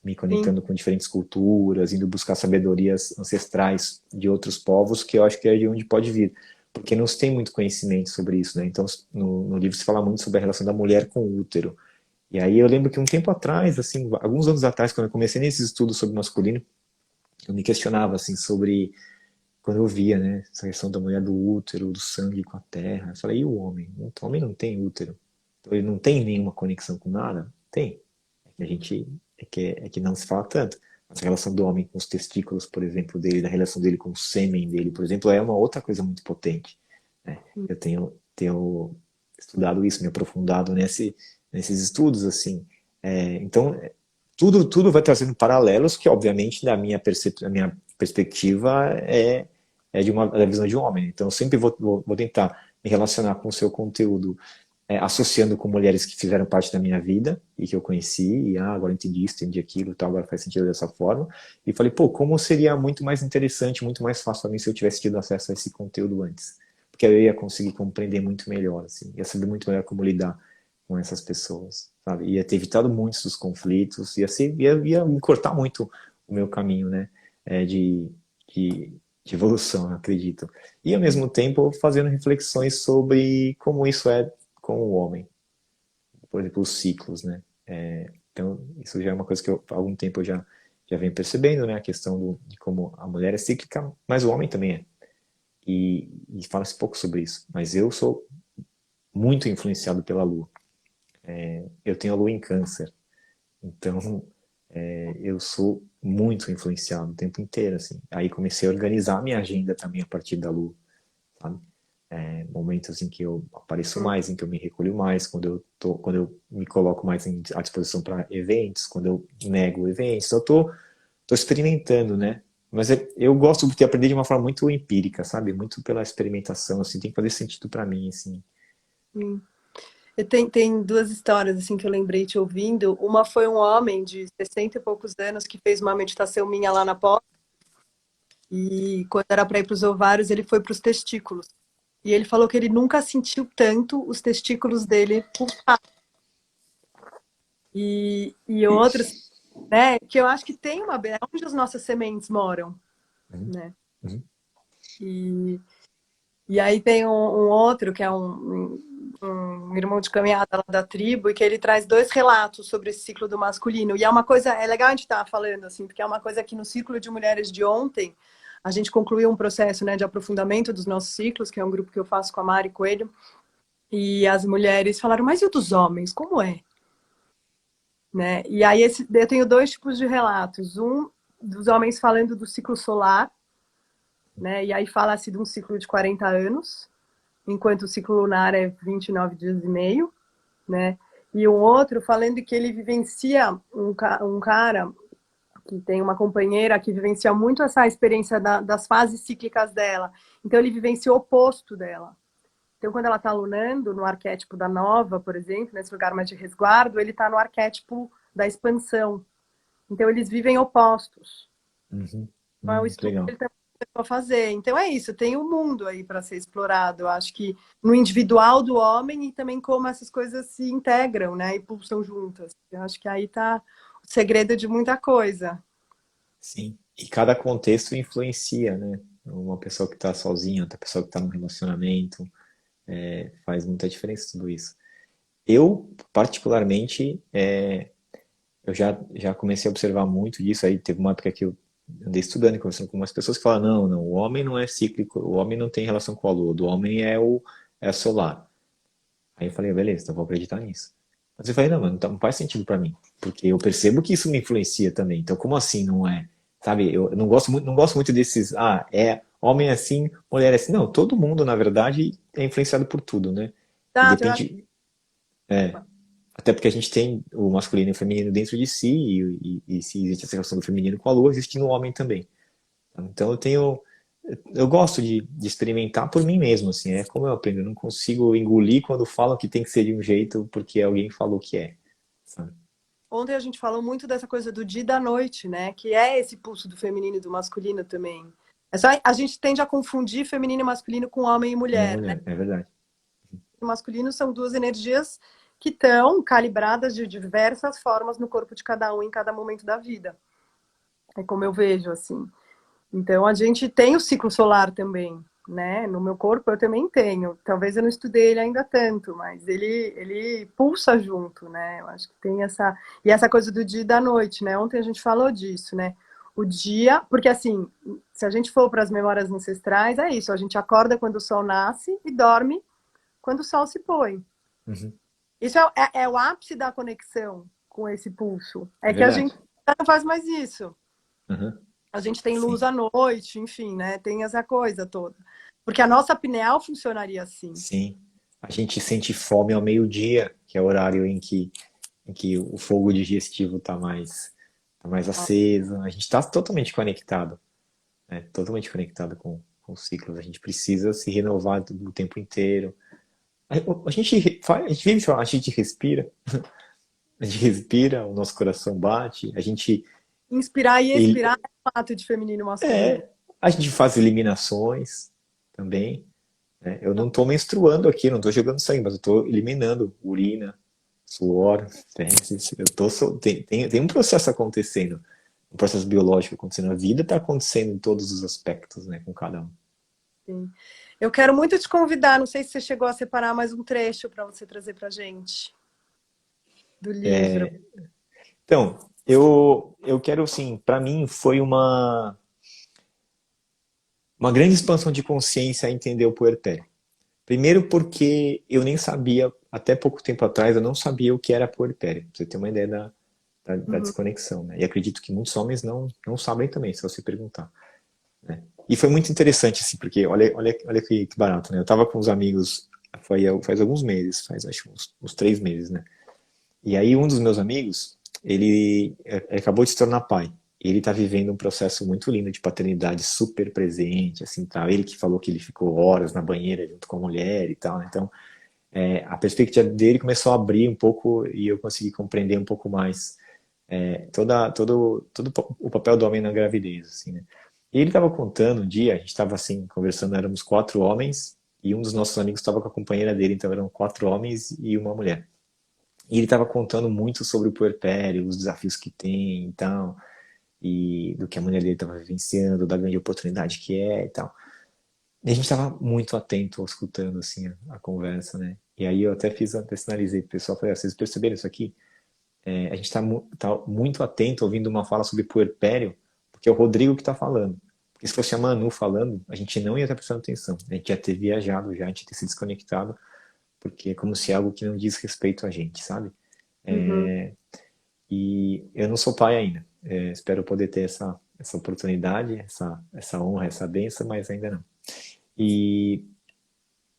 Me Sim. conectando com diferentes culturas, indo buscar sabedorias ancestrais de outros povos, que eu acho que é de onde pode vir. Porque não se tem muito conhecimento sobre isso, né? Então, no livro se fala muito sobre a relação da mulher com o útero. E aí eu lembro que um tempo atrás, assim, alguns anos atrás, quando eu comecei nesses estudos sobre masculino, eu me questionava, assim, sobre quando eu via, né, essa questão da mulher do útero, do sangue com a terra. Eu falei, e o homem? O homem não tem útero. Então ele não tem nenhuma conexão com nada? Tem. É que não se fala tanto. Mas a relação do homem com os testículos, por exemplo, dele, da relação dele com o sêmen dele, por exemplo, é uma outra coisa muito potente, né? Eu tenho estudado isso, me aprofundado nesses estudos, assim. Então, tudo vai trazendo paralelos que, obviamente, da minha perspectiva da visão de um homem. Então, eu sempre vou tentar me relacionar com o seu conteúdo, associando com mulheres que fizeram parte da minha vida e que eu conheci, e agora entendi isso, entendi aquilo, tal, agora faz sentido dessa forma. E falei, pô, como seria muito mais interessante, muito mais fácil para mim se eu tivesse tido acesso a esse conteúdo antes. Porque eu ia conseguir compreender muito melhor, assim, ia saber muito melhor como lidar com essas pessoas, sabe? Ia ter evitado muitos dos conflitos, ia me cortar muito o meu caminho, né? De, de evolução, eu acredito. E ao mesmo tempo fazendo reflexões sobre como isso é com o homem, por exemplo, os ciclos, né? Então, isso já é uma coisa que há algum tempo eu já venho percebendo, né? A questão de como a mulher é cíclica, mas o homem também é. E fala-se pouco sobre isso. Mas eu sou muito influenciado pela Lua. Eu tenho a Lua em Câncer, então eu sou muito influenciado o tempo inteiro, assim. Aí comecei a organizar a minha agenda também a partir da Lua, sabe? Momentos em que eu apareço mais, em que eu me recolho mais, quando eu me coloco mais à disposição para eventos, quando eu nego eventos, eu tô experimentando, né? Mas eu gosto de aprender de uma forma muito empírica, sabe? Muito pela experimentação, assim, tem que fazer sentido para mim, assim. Sim. Tem duas histórias assim que eu lembrei te ouvindo. Uma foi um homem de 60 e poucos anos que fez uma meditação minha lá na pós, e quando era para ir para os ovários, ele foi para os testículos. E ele falou que ele nunca sentiu tanto os testículos dele pulsar. E outros, né, que eu acho que tem é onde as nossas sementes moram, Uhum, né? uhum, E, e aí tem um outro que é um irmão de caminhada lá da tribo, e que ele traz dois relatos sobre esse ciclo do masculino. E é uma coisa, é legal a gente estar falando, assim, porque é uma coisa que no ciclo de mulheres de ontem, a gente concluiu um processo, né, de aprofundamento dos nossos ciclos, que é um grupo que eu faço com a Mari Coelho, e as mulheres falaram, mas e o dos homens, como é? Né? E aí eu tenho dois tipos de relatos. Um dos homens falando do ciclo solar, né? E aí fala-se de um ciclo de 40 anos, enquanto o ciclo lunar é 29 dias e meio, né? E um outro falando que ele vivencia um cara que tem uma companheira que vivencia muito essa experiência das fases cíclicas dela. Então ele vivencia o oposto dela. Então, quando ela está lunando no arquétipo da nova, por exemplo, nesse lugar mais de resguardo, ele está no arquétipo da expansão. Então, eles vivem opostos. uhum, Então, é o que estudo que legal. ele está a fazer. Então, é isso, tem um mundo aí para ser explorado. Eu acho que no individual do homem e também como essas coisas se integram, né, e pulsam juntas. Eu acho que aí está o segredo de muita coisa. Sim. E cada contexto influencia, né? Uma pessoa que está sozinha, outra pessoa que está num relacionamento, faz muita diferença tudo isso. eu particularmente, eu já comecei a observar muito disso. Aí teve uma época que eu andei estudando e conversando com umas pessoas que falam, não, não, o homem não é cíclico, o homem não tem relação com a lua, o homem é solar. Aí eu falei, beleza, então vou acreditar nisso. Mas eu falei, não, mano, não faz sentido pra mim, porque eu percebo que isso me influencia também. Então, como assim não é? Sabe, eu não gosto muito desses, homem é assim, mulher é assim. Não, todo mundo, na verdade, é influenciado por tudo, né? E Exato, eu acho depende, até porque a gente tem o masculino e o feminino dentro de si, e se existe essa relação do feminino com a lua, existe no homem também. Então eu gosto de experimentar por mim mesmo, assim, é como eu aprendo, eu não consigo engolir quando falam que tem que ser de um jeito porque alguém falou que é, sabe? ontem a gente falou muito dessa coisa do dia e da noite, né? Que é esse pulso do feminino e do masculino também. É só, a gente tende a confundir feminino e masculino com homem e Homem e mulher, né? mulher, é verdade. O masculino são duas energias que estão calibradas de diversas formas no corpo de cada um em cada momento da vida. É como eu vejo, assim. Então, a gente tem o ciclo solar também, né? No meu corpo eu também tenho. Talvez eu não estudei ele ainda tanto, mas ele pulsa junto, né? Eu acho que tem essa... E essa coisa do dia e da noite, né? Ontem a gente falou disso, né? O dia... Porque, assim, se a gente for para as memórias ancestrais, é isso. A gente acorda quando o sol nasce e dorme quando o sol se põe. Uhum. Isso é o ápice da conexão com esse pulso. É É que a verdade. gente não faz mais isso. Uhum. A gente tem luz Sim, à noite, enfim, né? Tem essa coisa toda. Porque a nossa pineal funcionaria assim. sim. A gente sente fome ao meio-dia, que é o horário em que o fogo digestivo tá mais aceso. A gente está totalmente conectado, né? Totalmente conectado com os ciclos. A gente precisa se renovar o tempo inteiro. A gente vive, a gente respira, a gente respira, o nosso coração bate, Inspirar e ele- expirar é um ato de feminino e masculino. é, a gente faz eliminações também, né? Eu não estou menstruando aqui, não estou jogando sangue, mas eu estou eliminando urina, suor, fezes. Tem um processo acontecendo, um processo biológico acontecendo. A vida está acontecendo em todos os aspectos, né, com cada um. Sim. Eu quero muito te convidar, não sei se você chegou a separar mais um trecho para você trazer para gente do livro. Então, eu quero, assim, para mim foi uma grande expansão de consciência entender o puerpério. Primeiro porque eu nem sabia, até pouco tempo atrás, eu não sabia o que era puerpério. Pra você ter uma ideia da Uhum. desconexão, né? E acredito que muitos homens não sabem também, se você perguntar, né? E foi muito interessante, assim, porque olha que barato, né? Eu tava com uns amigos, faz alguns meses, faz acho uns 3 meses, né? E aí um dos meus amigos, ele acabou de se tornar pai. Ele está vivendo um processo muito lindo de paternidade super presente, assim, tal. Ele que falou que ele ficou horas na banheira junto com a mulher e tal, né? Então, a perspectiva dele começou a abrir um pouco e eu consegui compreender um pouco mais todo o papel do homem na gravidez, assim, né? E ele estava contando um dia, a gente estava assim, conversando, éramos 4 homens e um dos nossos amigos estava com a companheira dele, então eram 4 homens e uma mulher. E ele estava contando muito sobre o puerpério, os desafios que tem e tal, e do que a mulher dele estava vivenciando, da grande oportunidade que é e tal. E a gente estava muito atento, escutando assim a conversa, né? E aí eu até sinalizei pro pessoal, falei, vocês perceberam isso aqui? A gente tá muito atento ouvindo uma fala sobre puerpério, porque é o Rodrigo que está falando. Porque se fosse a Manu falando, a gente não ia estar prestando atenção. A gente ia ter viajado já, a gente ia ter se desconectado, porque é como se é algo que não diz respeito a gente, sabe? Uhum. E eu não sou pai ainda. Espero poder ter essa oportunidade, essa honra, essa benção, mas ainda não. E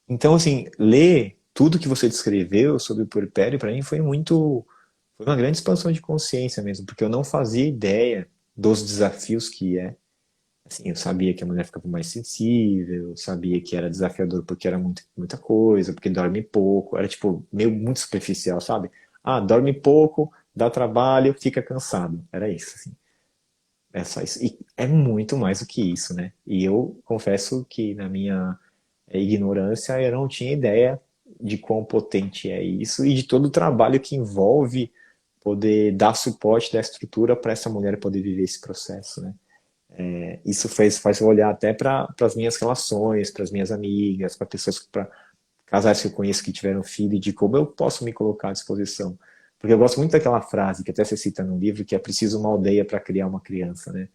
então, assim, ler tudo que você descreveu sobre o puerpério, para mim foi uma grande expansão de consciência mesmo, porque eu não fazia ideia dos desafios que é. Assim, eu sabia que a mulher ficava mais sensível, eu sabia que era desafiador porque era muita coisa, porque dorme pouco, era tipo meio muito superficial, sabe? Ah, dorme pouco, dá trabalho, fica cansado. Era isso, assim. É só isso. E é muito mais do que isso, né? E eu confesso que na minha ignorância eu não tinha ideia de quão potente é isso e de todo o trabalho que envolve poder dar suporte da estrutura para essa mulher poder viver esse processo, né? Isso faz eu olhar até para as minhas relações, para as minhas amigas, para pessoas, para casais que eu conheço que tiveram filho e de como eu posso me colocar à disposição. Porque eu gosto muito daquela frase que até você cita no livro, que é preciso uma aldeia para criar uma criança, né?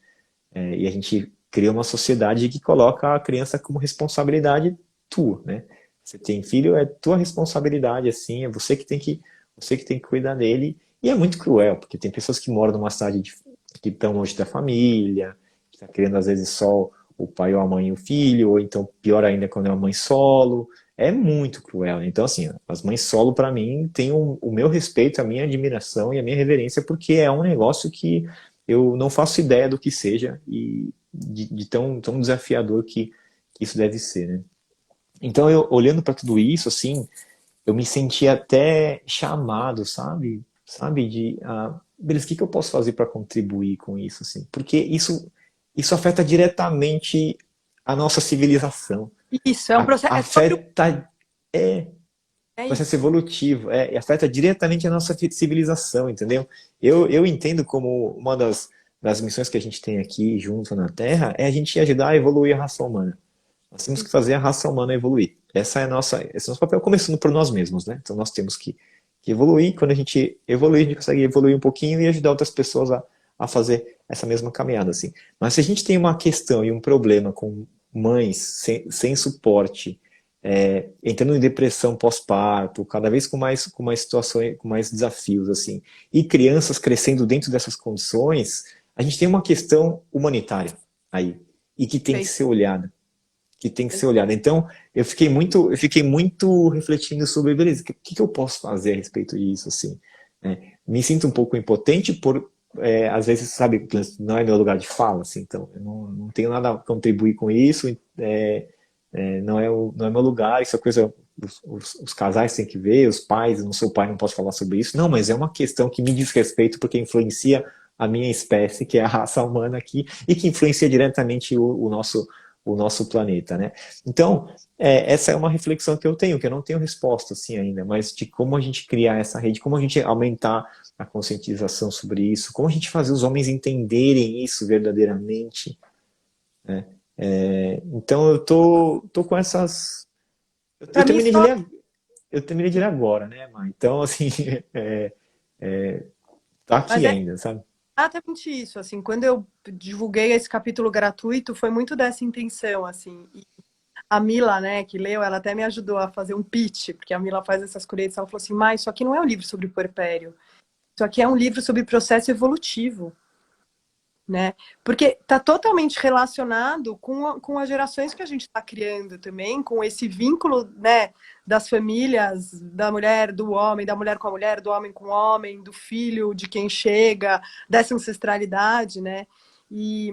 E a gente cria uma sociedade que coloca a criança como responsabilidade tua, né? Você tem filho, é tua responsabilidade, assim, é você que tem que cuidar dele. E é muito cruel, porque tem pessoas que moram numa cidade que estão longe da família, que está criando às vezes só o pai ou a mãe e o filho, ou então pior ainda quando é uma mãe solo. É muito cruel. Então, assim, as mães solo, para mim, têm o meu respeito, a minha admiração e a minha reverência, porque é um negócio que eu não faço ideia do que seja e de tão desafiador que isso deve ser, né? Então, eu olhando para tudo isso, assim, eu me senti até chamado, sabe? Sabe, beleza, o que eu posso fazer para contribuir com isso, assim? Porque isso afeta diretamente a nossa civilização. Isso, é um processo. É sobre o. Afeta, é, É processo isso. evolutivo, e afeta diretamente a nossa civilização, entendeu? Eu entendo como uma das missões que a gente tem aqui junto na Terra é a gente ajudar a evoluir a raça humana. Nós temos que fazer a raça humana evoluir. Esse é o nosso papel, começando por nós mesmos, né? Então nós temos que evoluir. Quando a gente evoluir, a gente consegue evoluir um pouquinho e ajudar outras pessoas a fazer essa mesma caminhada, assim. Mas se a gente tem uma questão e um problema com mães sem suporte, entrando em depressão pós-parto, cada vez com mais situações, com mais desafios, assim, e crianças crescendo dentro dessas condições, a gente tem uma questão humanitária aí, e que tem que ser olhada. Que tem que ser olhada. Então, eu fiquei muito refletindo sobre, beleza, o que eu posso fazer a respeito disso, assim, né? Me sinto um pouco impotente às vezes, sabe, não é meu lugar de fala, assim, então eu não tenho nada a contribuir com isso, não é meu lugar, isso é coisa, os casais têm que ver, os pais, eu não sou pai, não posso falar sobre isso, não, mas é uma questão que me diz respeito porque influencia a minha espécie, que é a raça humana aqui, e que influencia diretamente o nosso planeta, né? Então, essa é uma reflexão que eu tenho, que eu não tenho resposta assim ainda, mas de como a gente criar essa rede, como a gente aumentar a conscientização sobre isso, como a gente fazer os homens entenderem isso verdadeiramente, né? Então eu tô com essas. Para mim, só. Eu terminei de ler agora, né, mãe? Então, assim, é, tá Mas aqui é ainda, sabe? exatamente isso, assim, quando eu divulguei esse capítulo gratuito, foi muito dessa intenção, assim. E a Mila, né, que leu, ela até me ajudou a fazer um pitch, porque a Mila faz essas colheitas, ela falou assim, mas isso aqui não é um livro sobre puerpério, isso aqui é um livro sobre processo evolutivo, né? Porque está totalmente relacionado com as gerações que a gente está criando também, com esse vínculo, né, das famílias, da mulher, do homem, da mulher com a mulher, do homem com o homem, do filho, de quem chega, dessa ancestralidade, né? E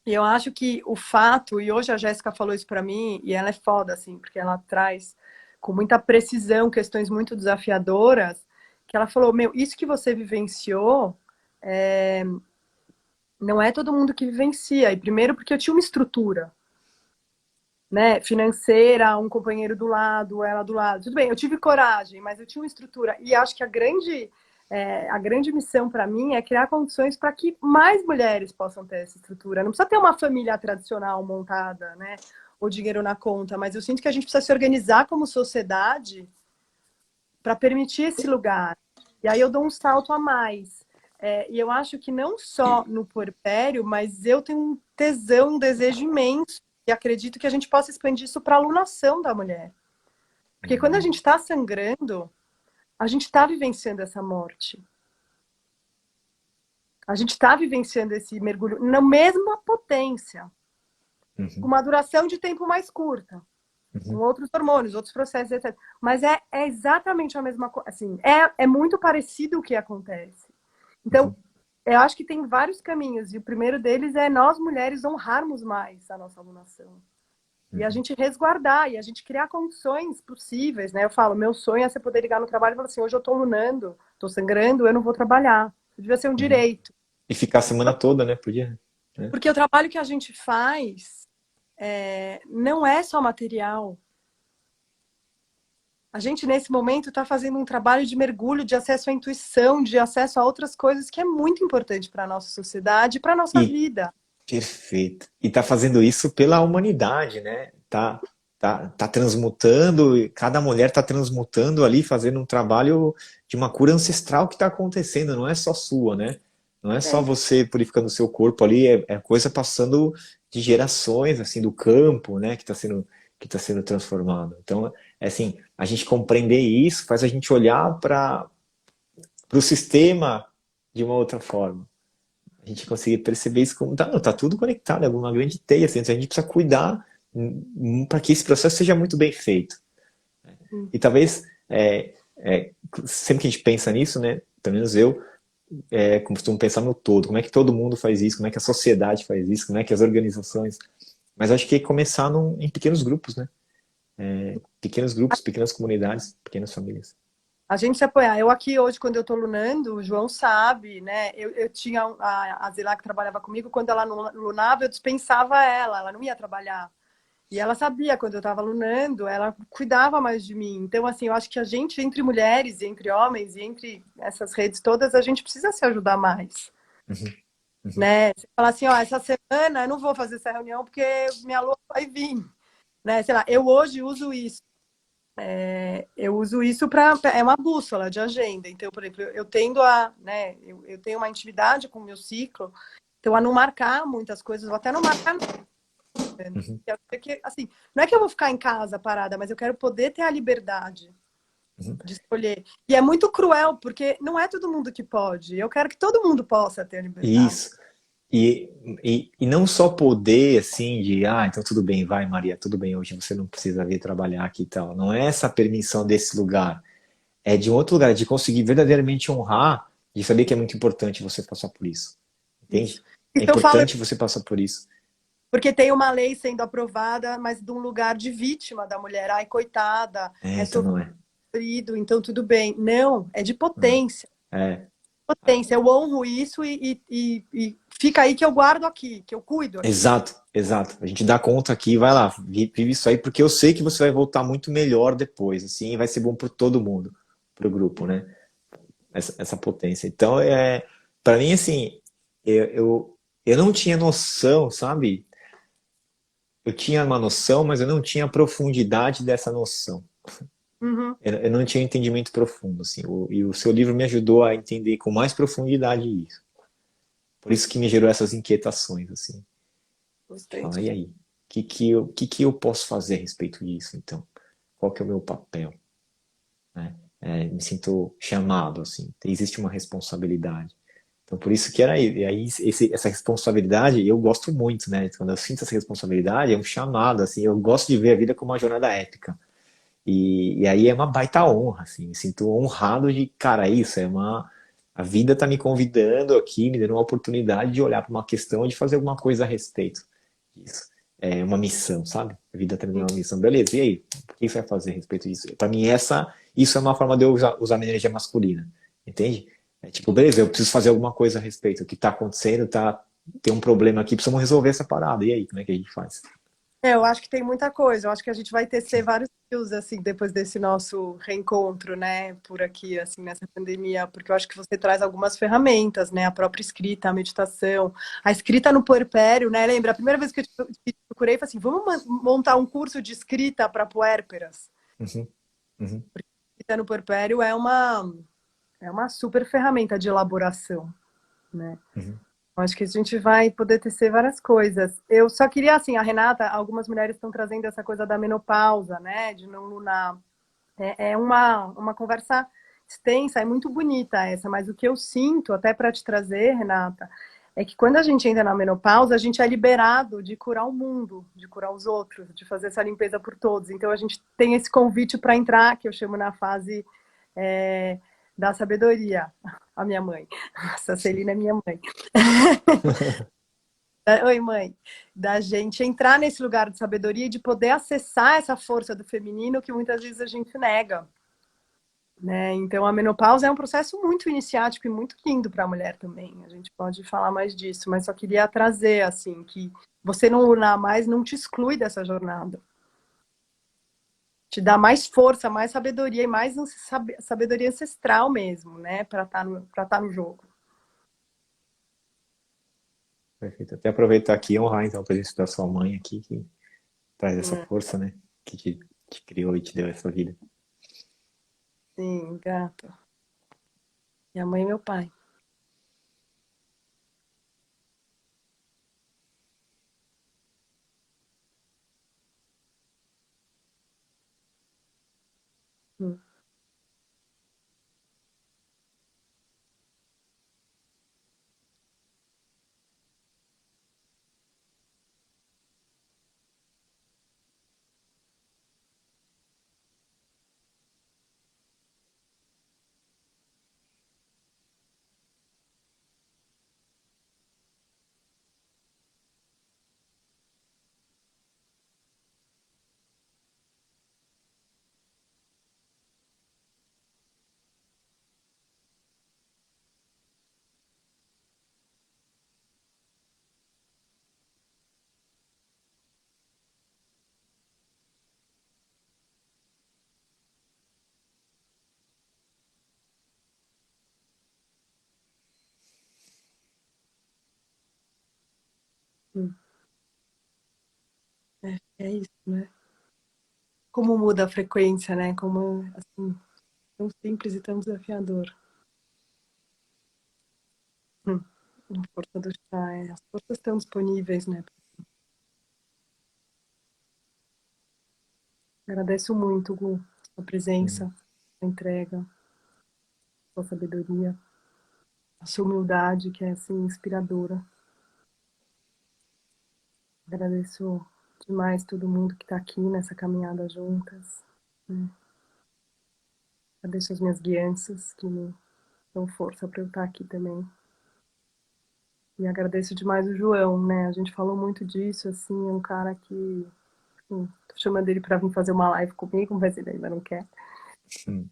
eu acho que o fato, e hoje a Jéssica falou isso para mim, e ela é foda, assim, porque ela traz com muita precisão questões muito desafiadoras, que ela falou, meu, isso que você vivenciou não é todo mundo que vivencia. E primeiro porque eu tinha uma estrutura, né, financeira, um companheiro do lado, ela do lado. Tudo bem, eu tive coragem, mas eu tinha uma estrutura. E acho que a grande missão para mim é criar condições para que mais mulheres possam ter essa estrutura. Não precisa ter uma família tradicional montada, né, ou dinheiro na conta, mas eu sinto que a gente precisa se organizar como sociedade para permitir esse lugar. E aí eu dou um salto a mais. E eu acho que não só no puerpério, mas eu tenho um tesão, um desejo imenso, e acredito que a gente possa expandir isso para a alunação da mulher. Porque quando a gente está sangrando, a gente está vivenciando essa morte. A gente está vivenciando esse mergulho na mesma potência, com uma duração de tempo mais curta, com outros hormônios, outros processos, etc. Mas é exatamente a mesma coisa. Assim, é muito parecido o que acontece. Então, eu acho que tem vários caminhos, e o primeiro deles é nós, mulheres, honrarmos mais a nossa alunação. E a gente resguardar, e a gente criar condições possíveis, né? Eu falo, meu sonho é você poder ligar no trabalho e falar assim, hoje eu tô lunando, tô sangrando, eu não vou trabalhar. Isso devia ser um direito. E ficar a semana toda, né? Podia. Né? Porque o trabalho que a gente faz não é só material. A gente, nesse momento, está fazendo um trabalho de mergulho, de acesso à intuição, de acesso a outras coisas que é muito importante para a nossa sociedade e para a nossa E vida. perfeito. E tá fazendo isso pela humanidade, né? Tá tá transmutando, e cada mulher tá transmutando ali, fazendo um trabalho de uma cura ancestral que tá acontecendo, não é só sua, né? Não é só É. você purificando o seu corpo ali, é coisa passando de gerações, assim, do campo, né, que tá sendo transformado. Então, é assim, a gente compreender isso faz a gente olhar para o sistema de uma outra forma. A gente conseguir perceber isso como tá tudo conectado, é uma grande teia, assim, então a gente precisa cuidar para que esse processo seja muito bem feito. Hum. E talvez, sempre que a gente pensa nisso, né, pelo menos eu, costumo pensar no todo, como é que todo mundo faz isso, como é que a sociedade faz isso, como é que as organizações... Mas acho que é começar em pequenos grupos, né? Pequenos grupos, pequenas comunidades, pequenas famílias. A gente se apoiar. Eu aqui hoje, quando eu estou lunando, o João sabe, né? Eu tinha a Zilá que trabalhava comigo, quando ela lunava, eu dispensava ela não ia trabalhar. E ela sabia quando eu estava lunando, ela cuidava mais de mim. Então, assim, eu acho que a gente, entre mulheres, entre homens e entre essas redes todas, a gente precisa se ajudar mais, Uhum, uhum. né? Você fala assim, ó, essa semana eu não vou fazer essa reunião porque minha lua vai vir, né? Sei lá, eu hoje uso isso. Eu uso isso para é uma bússola de agenda. Então, por exemplo, eu tendo a, né, eu tenho uma intimidade com o meu ciclo, então a não marcar muitas coisas, ou até não marcar nada. Uhum, Porque, assim, não é que eu vou ficar em casa parada, mas eu quero poder ter a liberdade uhum. de escolher. E é muito cruel, porque não é todo mundo que pode. Eu quero que todo mundo possa ter a liberdade. Isso. E não só poder, assim, então tudo bem, vai Maria, tudo bem, hoje você não precisa vir trabalhar aqui e tal. Não é essa permissão desse lugar. É de um outro lugar, de conseguir verdadeiramente honrar, de saber que é muito importante você passar por isso. Isso. Entende? É Isso eu falo importante você passar por isso. porque tem uma lei sendo aprovada, mas de um lugar de vítima da mulher. Ai, coitada, é Então não é. sofrido, então tudo bem. Não, é de Não. potência. É. Potência. Eu honro isso e fica aí que eu guardo aqui, que eu cuido aqui. Exato, exato. A gente dá conta aqui, vai lá, vive isso aí, porque eu sei que você vai voltar muito melhor depois, assim, e vai ser bom para todo mundo, para o grupo, né? Essa potência. Então, para mim, assim, eu não tinha noção, sabe? Eu tinha uma noção, mas eu não tinha a profundidade dessa noção. Uhum. Eu não tinha entendimento profundo, assim. E o seu livro me ajudou a entender com mais profundidade isso. Por isso que me gerou essas inquietações, assim. Gostei Fala, e disso. aí? Que eu posso fazer a respeito disso, então? Qual que é o meu papel? Né? Me sinto chamado, assim. Existe uma responsabilidade. Então, por isso que era e aí essa responsabilidade eu gosto muito, né? Quando eu sinto essa responsabilidade, é um chamado, assim. Eu gosto de ver a vida como uma jornada épica. E aí é uma baita honra, assim. Me sinto honrado de, cara, isso é uma... A vida está me convidando aqui, me dando uma oportunidade de olhar para uma questão e de fazer alguma coisa a respeito disso. É uma missão, sabe? A vida está me dando uma missão. Beleza, e aí? O que você vai fazer a respeito disso? Para mim, isso é uma forma de eu usar minha energia masculina. Entende? É tipo, beleza, eu preciso fazer alguma coisa a respeito. O que está acontecendo, tem um problema aqui, precisamos resolver essa parada. E aí, como é que a gente faz? Eu acho que tem muita coisa. Eu acho que a gente vai tecer vários fios, assim, depois desse nosso reencontro, né, por aqui, assim, nessa pandemia, porque eu acho que você traz algumas ferramentas, né, a própria escrita, a meditação, a escrita no puerpério, né, lembra? A primeira vez que eu te procurei, foi assim, vamos montar um curso de escrita para puérperas. Uhum, uhum, Escrita no puerpério é uma super ferramenta de elaboração, né? uhum. Acho que a gente vai poder tecer várias coisas. Eu só queria, assim, a Renata, algumas mulheres estão trazendo essa coisa da menopausa, né? De não lunar. É uma conversa extensa, é muito bonita essa, mas o que eu sinto, até para te trazer, Renata, é que quando a gente entra na menopausa, a gente é liberado de curar o mundo, de curar os outros, de fazer essa limpeza por todos. Então a gente tem esse convite para entrar, que eu chamo na fase é, da sabedoria. A minha mãe. Essa Celina é minha mãe. Oi, mãe. Da gente entrar nesse lugar de sabedoria e de poder acessar essa força do feminino que muitas vezes a gente nega, né? Então, a menopausa é um processo muito iniciático e muito lindo para a mulher também. A gente pode falar mais disso, mas só queria trazer, assim, que você não lunar mais não te exclui dessa jornada. Te dá mais força, mais sabedoria e mais sabedoria ancestral mesmo, né? Para estar no jogo. Perfeito. Até aproveitar aqui e honrar então a presença da sua mãe aqui, que traz essa Né? força, né? que te criou e te deu essa vida. Sim, gato. Minha mãe e meu pai. Hum, hum. É isso, né? Como muda a frequência, né? Como, assim, tão simples e tão desafiador. Hum. A força do chá, as forças estão disponíveis, né? Agradeço muito, Gu, a presença, a entrega, a sabedoria, a sua humildade, que é, assim, inspiradora. Agradeço demais todo mundo que está aqui nessa caminhada juntas, né? Agradeço as minhas guianças, que me dão força para eu estar aqui também. E agradeço demais o João, né? A gente falou muito disso, assim, é um cara que tô chamando ele para vir fazer uma live comigo, mas ele ainda não quer. Hum.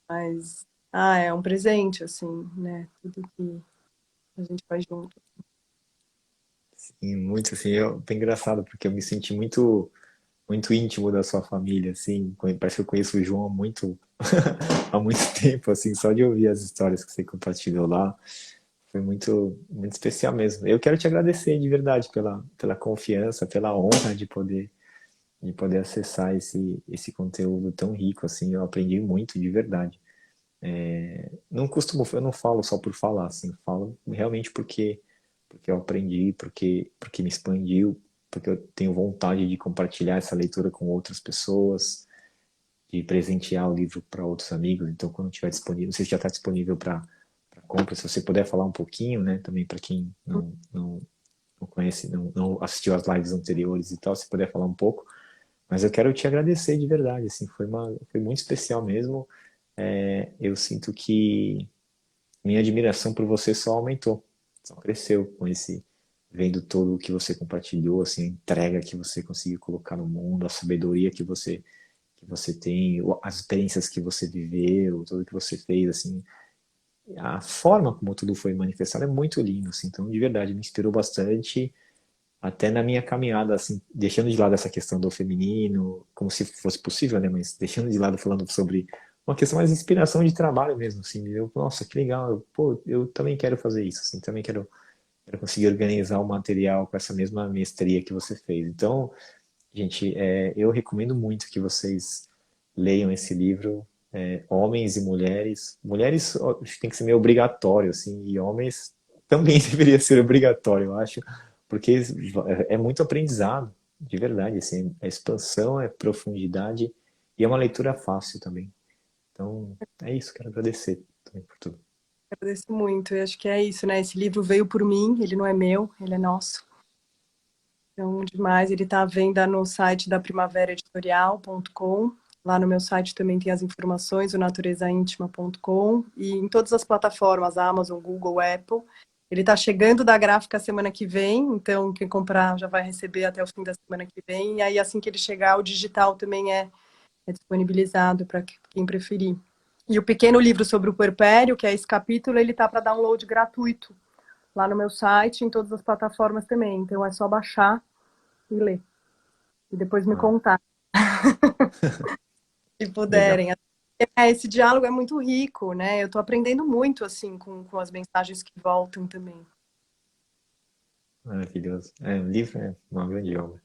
Mas, é um presente, assim, né? Tudo que a gente faz junto. Sim, muito assim, foi engraçado porque eu me senti muito íntimo da sua família, assim, parece que eu conheço o João há muito tempo, assim, só de ouvir as histórias que você compartilhou lá, foi muito especial mesmo. Eu quero te agradecer de verdade pela confiança, pela honra de poder acessar esse conteúdo tão rico, assim, eu aprendi muito de verdade. Eu não falo só por falar, assim, eu falo realmente porque eu aprendi, porque me expandiu, porque eu tenho vontade de compartilhar essa leitura com outras pessoas, de presentear o livro para outros amigos. Então, quando estiver disponível, não sei se já está disponível para compra, se você puder falar um pouquinho, né, também para quem não conhece, não assistiu às lives anteriores e tal, se puder falar um pouco. Mas eu quero te agradecer de verdade, assim, foi muito especial mesmo. Eu sinto que minha admiração por você só aumentou, só cresceu com vendo todo o que você compartilhou, assim, a entrega que você conseguiu colocar no mundo, a sabedoria que você tem, as experiências que você viveu, tudo que você fez, assim, a forma como tudo foi manifestado é muito lindo, assim, então de verdade me inspirou bastante até na minha caminhada, assim, deixando de lado essa questão do feminino, como se fosse possível, né, mas deixando de lado falando sobre uma questão mais de inspiração de trabalho mesmo, assim, eu, nossa, que legal, eu também quero fazer isso, assim, também quero conseguir organizar o material com essa mesma mestria que você fez. Então, gente, eu recomendo muito que vocês leiam esse livro, homens e mulheres. Mulheres acho que tem que ser meio obrigatório, assim, e homens também deveria ser obrigatório, eu acho, porque é muito aprendizado, de verdade, assim, a expansão, é profundidade e é uma leitura fácil também. Então, é isso, quero agradecer também por tudo. Agradeço muito. E acho que é isso, né? Esse livro veio por mim, ele não é meu, ele é nosso. Então, demais. Ele está à venda no site da primaveraeditorial.com. Lá no meu site também tem as informações, o naturezaintima.com. E em todas as plataformas, Amazon, Google, Apple. Ele está chegando da gráfica semana que vem, então quem comprar já vai receber até o fim da semana que vem. E aí, assim que ele chegar, o digital também é disponibilizado para quem preferir. E o pequeno livro sobre o puerpério, que é esse capítulo, ele tá para download gratuito lá no meu site, em todas as plataformas também. Então é só baixar e ler. E depois me Ah, contar, se legal. puderem. Esse diálogo é muito rico, né? Eu tô aprendendo muito, assim, com as mensagens que voltam também. Maravilhoso. O livro é uma grande obra.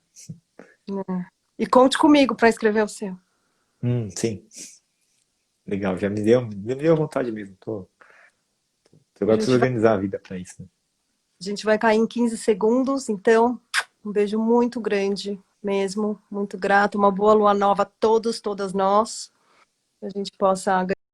Né? E conte comigo para escrever o seu. Sim. Legal, já me deu vontade mesmo. A Agora preciso gente vai, organizar a vida para isso, né? a gente vai cair em 15 segundos, então um beijo muito grande mesmo, muito grato. Uma boa lua nova a todos, todas nós. Que a gente possa